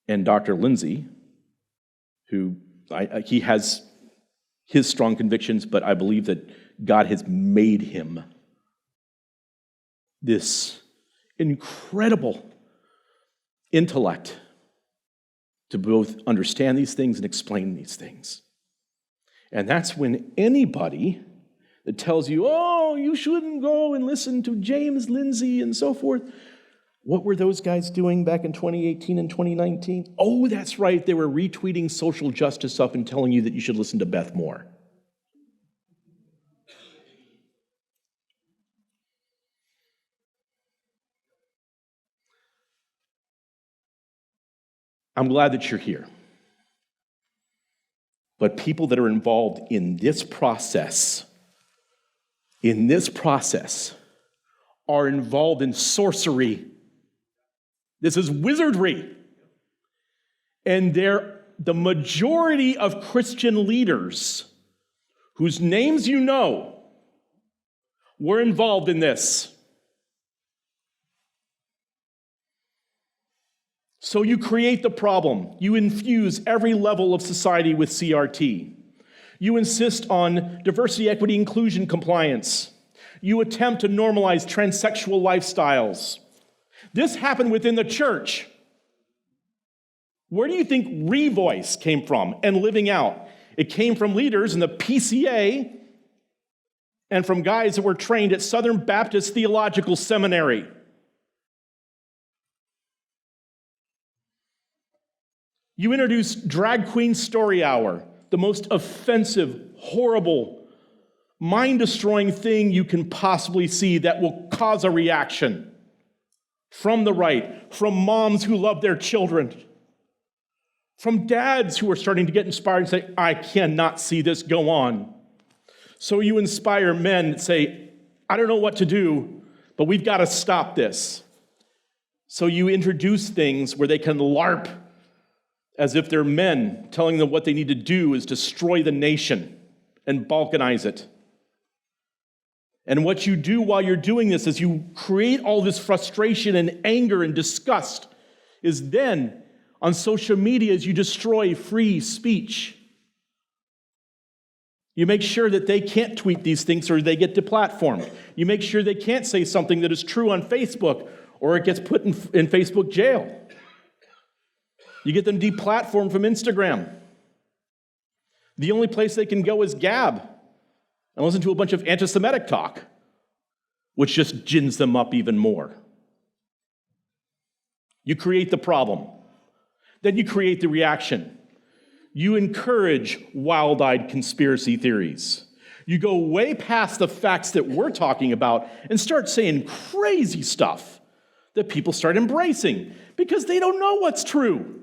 And Dr. Lindsay, who he has his strong convictions, but I believe that God has made him this incredible intellect to both understand these things and explain these things. And that's when anybody that tells you, oh, you shouldn't go and listen to James Lindsay and so forth. What were those guys doing back in 2018 and 2019? Oh, that's right. They were retweeting social justice stuff and telling you that you should listen to Beth Moore. I'm glad that you're here. But people that are involved in this process are involved in sorcery. This is wizardry. And the majority of Christian leaders whose names you know were involved in this. So you create the problem. You infuse every level of society with CRT. You insist on diversity, equity, inclusion compliance. You attempt to normalize transsexual lifestyles. This happened within the church. Where do you think Revoice came from and living out? It came from leaders in the PCA and from guys that were trained at Southern Baptist Theological Seminary. You introduced Drag Queen Story Hour, the most offensive, horrible, mind-destroying thing you can possibly see that will cause a reaction from the right, from moms who love their children, from dads who are starting to get inspired and say, I cannot see this go on. So you inspire men that say, I don't know what to do, but we've got to stop this. So you introduce things where they can LARP as if they're men, telling them what they need to do is destroy the nation and balkanize it. And what you do while you're doing this is you create all this frustration and anger and disgust, is then on social media as you destroy free speech. You make sure that they can't tweet these things or they get deplatformed. You make sure they can't say something that is true on Facebook or it gets put in Facebook jail. You get them deplatformed from Instagram. The only place they can go is Gab and listen to a bunch of anti-Semitic talk, which just gins them up even more. You create the problem. Then you create the reaction. You encourage wild-eyed conspiracy theories. You go way past the facts that we're talking about and start saying crazy stuff that people start embracing because they don't know what's true.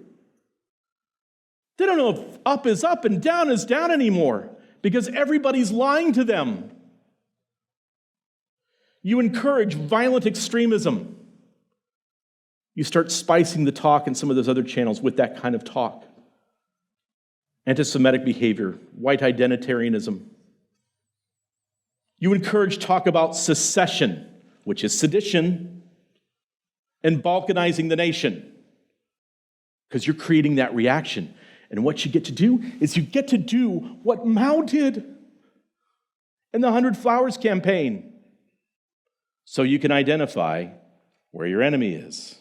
They don't know if up is up and down is down anymore because everybody's lying to them. You encourage violent extremism. You start spicing the talk in some of those other channels with that kind of talk. Anti-Semitic behavior, white identitarianism. You encourage talk about secession, which is sedition, and balkanizing the nation because you're creating that reaction. And what you get to do is you get to do what Mao did in the 100 Flowers campaign. So you can identify where your enemy is.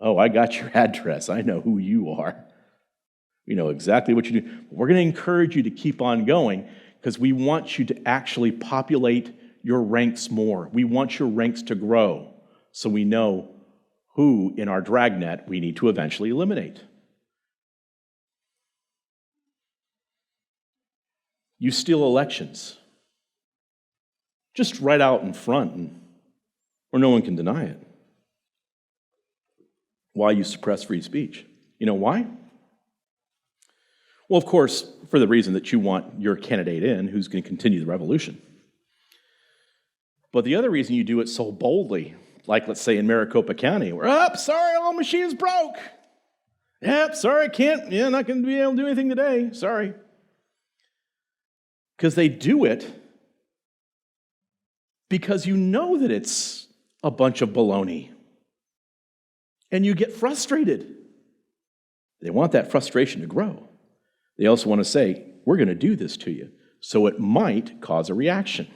Oh, I got your address. I know who you are. We know exactly what you do. We're going to encourage you to keep on going because we want you to actually populate your ranks more. We want your ranks to grow so we know who in our dragnet we need to eventually eliminate. You steal elections. Just right out in front, or no one can deny it. Why you suppress free speech? You know why? Well, of course, for the reason that you want your candidate in who's going to continue the revolution. But the other reason you do it so boldly, like let's say in Maricopa County, where, sorry, all machines broke. Yep, sorry, not going to be able to do anything today, sorry. Because they do it because you know that it's a bunch of baloney. And you get frustrated. They want that frustration to grow. They also want to say, we're going to do this to you, so it might cause a reaction.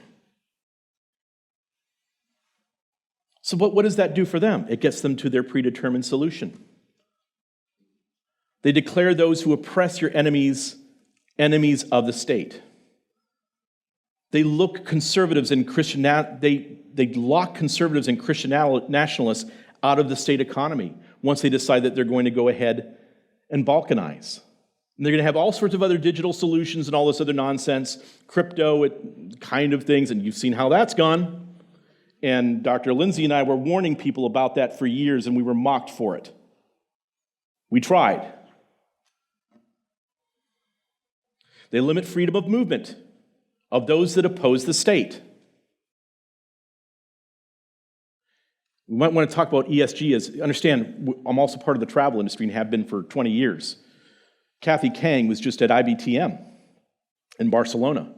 So what does that do for them? It gets them to their predetermined solution. They declare those who oppress your enemies of the state. They look conservatives and they lock conservatives and Christian nationalists out of the state economy once they decide that they're going to go ahead and balkanize. And they're going to have all sorts of other digital solutions and all this other nonsense, crypto kind of things, and you've seen how that's gone. And Dr. Lindsay and I were warning people about that for years, and we were mocked for it. We tried. They limit freedom of movement of those that oppose the state. We might want to talk about ESG. Understand, I'm also part of the travel industry and have been for 20 years. Kathy Kang was just at IBTM in Barcelona.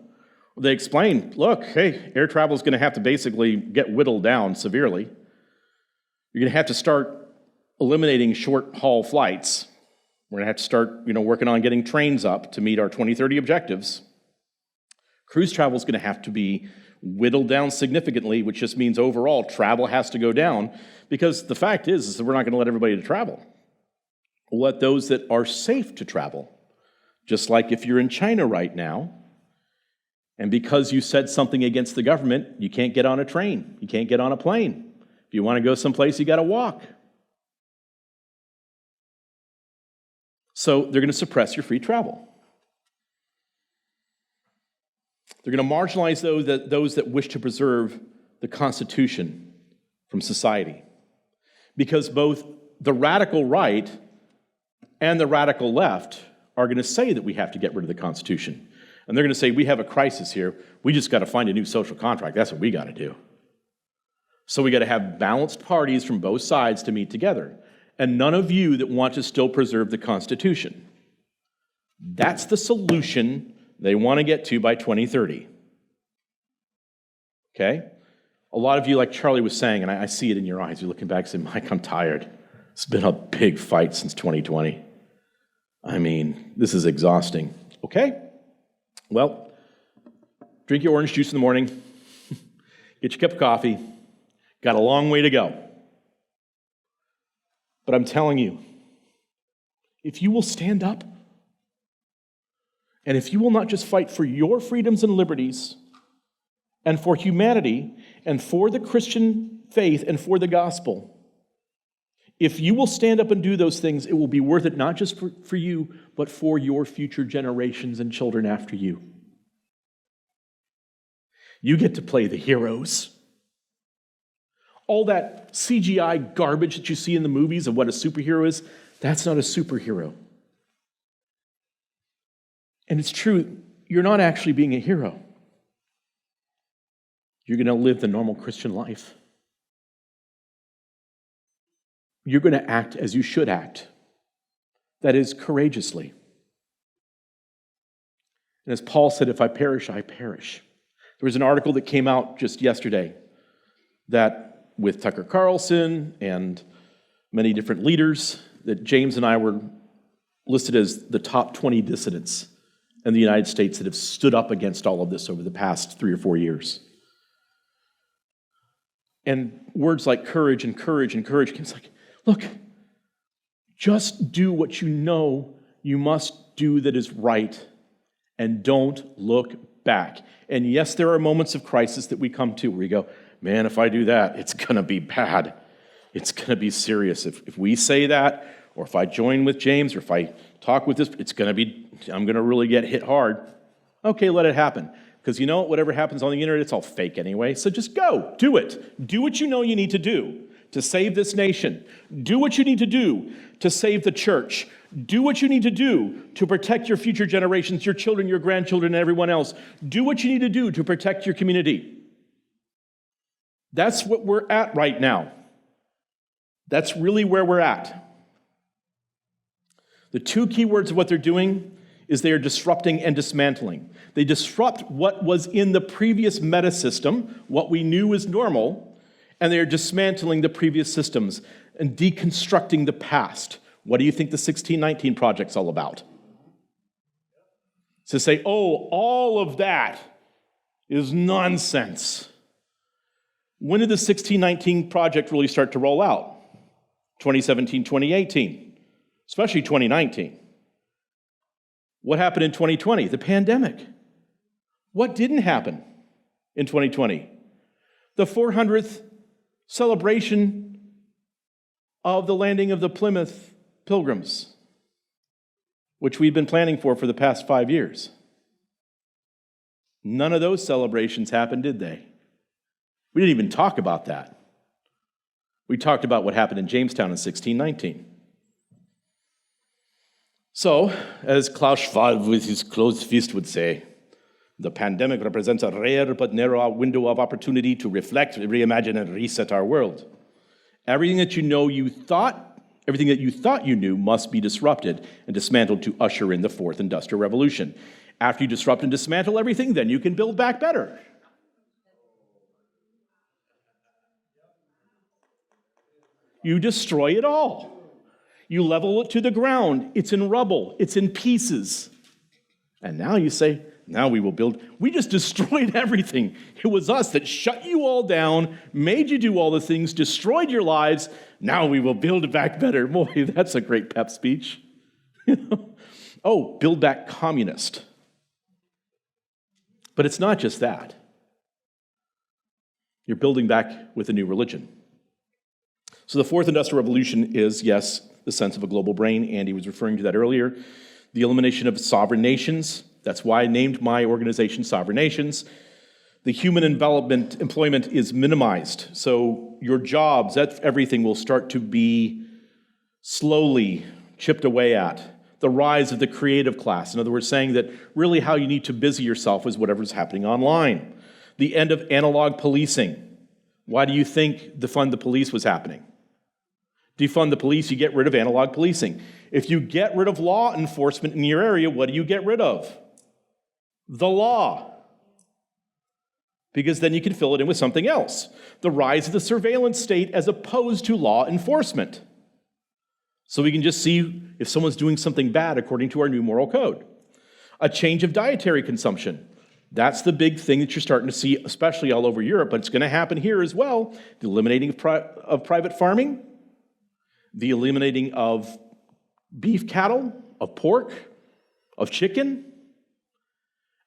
They explained, look, hey, air travel is going to have to basically get whittled down severely. You're going to have to start eliminating short-haul flights. We're going to have to start, working on getting trains up to meet our 2030 objectives. Cruise travel is going to have to be whittled down significantly, which just means overall travel has to go down, because the fact is that we're not going to let everybody to travel. We'll let those that are safe to travel. Just like if you're in China right now, and because you said something against the government, you can't get on a train, you can't get on a plane. If you want to go someplace, you got to walk. So they're going to suppress your free travel. They're going to marginalize those that wish to preserve the Constitution from society. Because both the radical right and the radical left are going to say that we have to get rid of the Constitution. And they're going to say, we have a crisis here. We just got to find a new social contract. That's what we got to do. So we got to have balanced parties from both sides to meet together. And none of you that want to still preserve the Constitution. That's the solution they want to get to by 2030. Okay? A lot of you, like Charlie was saying, and I see it in your eyes, you're looking back and saying, Mike, I'm tired. It's been a big fight since 2020. I mean, this is exhausting. Okay? Well, drink your orange juice in the morning, get your cup of coffee, got a long way to go. But I'm telling you, if you will stand up, and if you will not just fight for your freedoms and liberties, and for humanity, and for the Christian faith, and for the gospel, if you will stand up and do those things, it will be worth it not just for you, but for your future generations and children after you. You get to play the heroes. All that CGI garbage that you see in the movies of what a superhero is, that's not a superhero. And it's true, you're not actually being a hero. You're going to live the normal Christian life. You're going to act as you should act. That is, courageously. And as Paul said, if I perish, I perish. There was an article that came out just yesterday that with Tucker Carlson and many different leaders, that James and I were listed as the top 20 dissidents in the United States that have stood up against all of this over the past 3 or 4 years. And words like courage and courage and courage, it's like, look, just do what you know you must do that is right, and don't look back. And yes, there are moments of crisis that we come to where we go, man, if I do that, it's going to be bad. It's going to be serious. If we say that, or if I join with James, or if I talk with this, I'm going to really get hit hard. Okay, let it happen. Because you know, whatever happens on the internet, it's all fake anyway. So just go, do it. Do what you know you need to do to save this nation. Do what you need to do to save the church. Do what you need to do to protect your future generations, your children, your grandchildren, and everyone else. Do what you need to do to protect your community. That's what we're at right now. That's really where we're at. The two key words of what they're doing is they are disrupting and dismantling. They disrupt what was in the previous meta system, what we knew is normal, and they are dismantling the previous systems and deconstructing the past. What do you think the 1619 Project's all about? To say, oh, all of that is nonsense. When did the 1619 Project really start to roll out? 2017, 2018, especially 2019. What happened in 2020? The pandemic. What didn't happen in 2020? The 400th celebration of the landing of the Plymouth Pilgrims, which we've been planning for the past 5 years. None of those celebrations happened, did they? We didn't even talk about that. We talked about what happened in Jamestown in 1619. So, as Klaus Schwab with his closed fist would say, the pandemic represents a rare but narrow window of opportunity to reflect, reimagine, and reset our world. Everything that you thought you knew must be disrupted and dismantled to usher in the fourth industrial revolution. After you disrupt and dismantle everything, then you can build back better. You destroy it all. You level it to the ground. It's in rubble. It's in pieces. And now you say, now we will build. We just destroyed everything. It was us that shut you all down, made you do all the things, destroyed your lives. Now we will build back better. Boy, that's a great pep speech. Oh, build back communist. But it's not just that. You're building back with a new religion. So the fourth industrial revolution is, yes, the sense of a global brain. Andy was referring to that earlier. The elimination of sovereign nations. That's why I named my organization Sovereign Nations. The human employment is minimized. So your jobs, everything will start to be slowly chipped away at. The rise of the creative class. In other words, saying that really how you need to busy yourself is whatever's happening online. The end of analog policing. Why do you think defund the police was happening? Defund the police, you get rid of analog policing. If you get rid of law enforcement in your area, what do you get rid of? The law. Because then you can fill it in with something else. The rise of the surveillance state as opposed to law enforcement. So we can just see if someone's doing something bad according to our new moral code. A change of dietary consumption. That's the big thing that you're starting to see, especially all over Europe, but it's going to happen here as well. The eliminating of private farming, the eliminating of beef cattle, of pork, of chicken.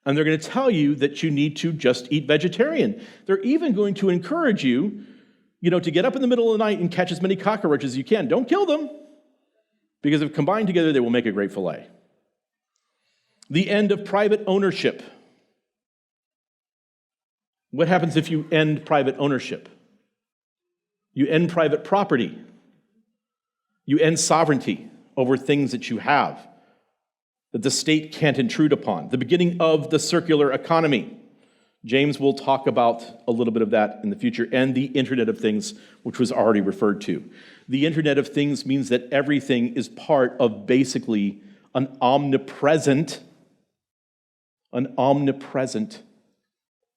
And they're going to tell you that you need to just eat vegetarian. They're even going to encourage you, to get up in the middle of the night and catch as many cockroaches as you can. Don't kill them, because if combined together, they will make a great fillet. The end of private ownership. What happens if you end private ownership? You end private property. You end sovereignty over things that you have, that the state can't intrude upon. The beginning of the circular economy. James will talk about a little bit of that in the future. And the Internet of Things, which was already referred to. The Internet of Things means that everything is part of basically an omnipresent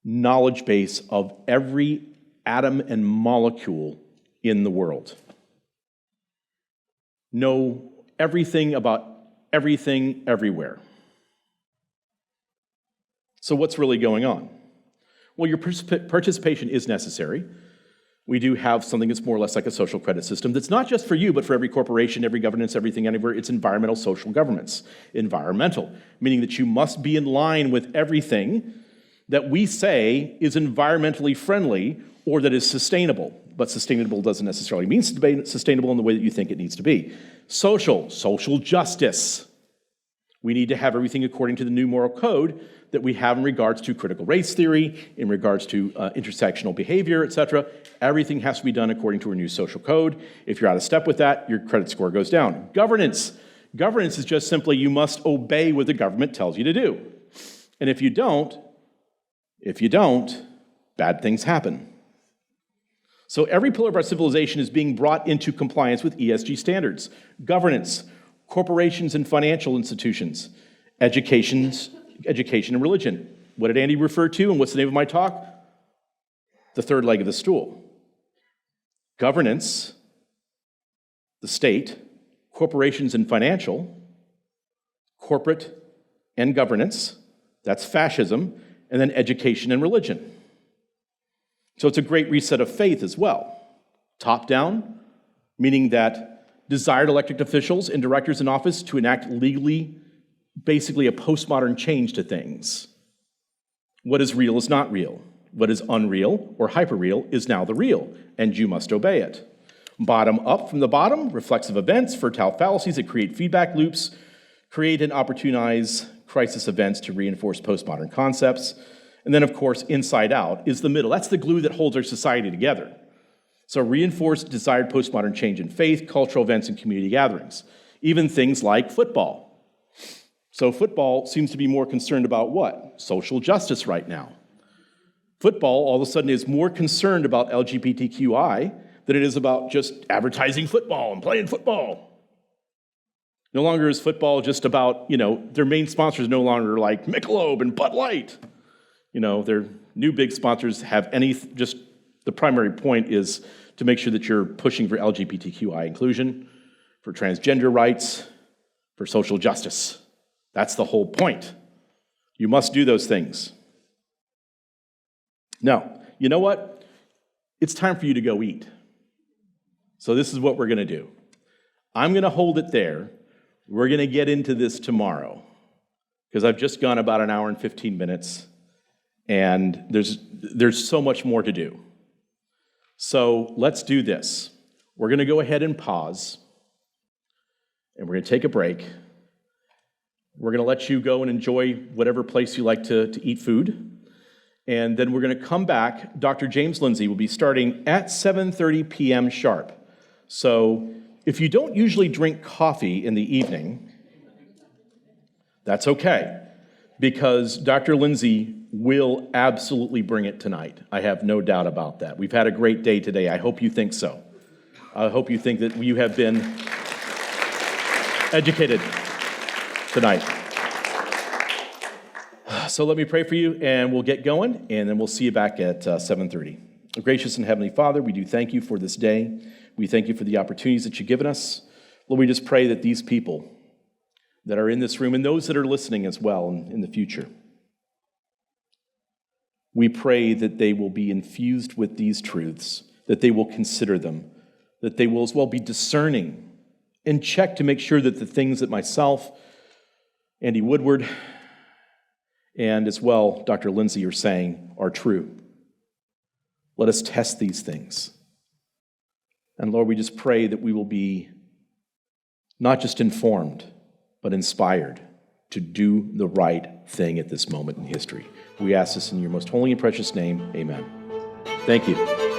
knowledge base of every atom and molecule in the world. Know everything about everything everywhere. So what's really going on? Well, your participation is necessary. We do have something that's more or less like a social credit system that's not just for you, but for every corporation, every governance, everything, anywhere. It's environmental social governance. Environmental, meaning that you must be in line with everything that we say is environmentally friendly or that is sustainable. But sustainable doesn't necessarily mean sustainable in the way that you think it needs to be. Social justice. We need to have everything according to the new moral code that we have in regards to critical race theory, in regards to intersectional behavior, etc. Everything has to be done according to our new social code. If you're out of step with that, your credit score goes down. Governance. Governance is just simply you must obey what the government tells you to do. And if you don't, bad things happen. So every pillar of our civilization is being brought into compliance with ESG standards. Governance, corporations and financial institutions, education and religion. What did Andy refer to, and what's the name of my talk? The third leg of the stool. Governance, the state, corporations and financial, corporate and governance, that's fascism, and then education and religion. So it's a great reset of faith as well. Top down, meaning that desired elected officials and directors in office to enact legally, basically a postmodern change to things. What is real is not real. What is unreal or hyperreal is now the real, and you must obey it. Bottom up from the bottom, reflexive events, fertile fallacies that create feedback loops, create and opportunize crisis events to reinforce postmodern concepts. And then, of course, inside out is the middle. That's the glue that holds our society together. So reinforce desired postmodern change in faith, cultural events, and community gatherings. Even things like football. So football seems to be more concerned about what? Social justice right now. Football, all of a sudden, is more concerned about LGBTQI than it is about just advertising football and playing football. No longer is football just about, their main sponsors no longer like Michelob and Bud Light. Their new big sponsors have just the primary point is to make sure that you're pushing for LGBTQI inclusion, for transgender rights, for social justice. That's the whole point. You must do those things. Now, you know what? It's time for you to go eat. So this is what we're going to do. I'm going to hold it there. We're going to get into this tomorrow because I've just gone about an hour and 15 minutes. And there's so much more to do. So let's do this. We're going to go ahead and pause, and we're going to take a break. We're going to let you go and enjoy whatever place you like to eat food. And then we're going to come back. Dr. James Lindsay will be starting at 7:30 p.m. sharp. So if you don't usually drink coffee in the evening, that's okay, because Dr. Lindsay will absolutely bring it tonight. I have no doubt about that. We've had a great day today. I hope you think so. I hope you think that you have been educated tonight. So let me pray for you, and we'll get going, and then we'll see you back at 7:30. Gracious and Heavenly Father, we do thank you for this day. We thank you for the opportunities that you've given us. Lord, we just pray that these people that are in this room, and those that are listening as well in the future, we pray that they will be infused with these truths, that they will consider them, that they will as well be discerning and check to make sure that the things that myself, Andy Woodward, and as well Dr. Lindsay are saying are true. Let us test these things. And Lord, we just pray that we will be not just informed, but inspired to do the right thing at this moment in history. We ask this in your most holy and precious name. Amen. Thank you.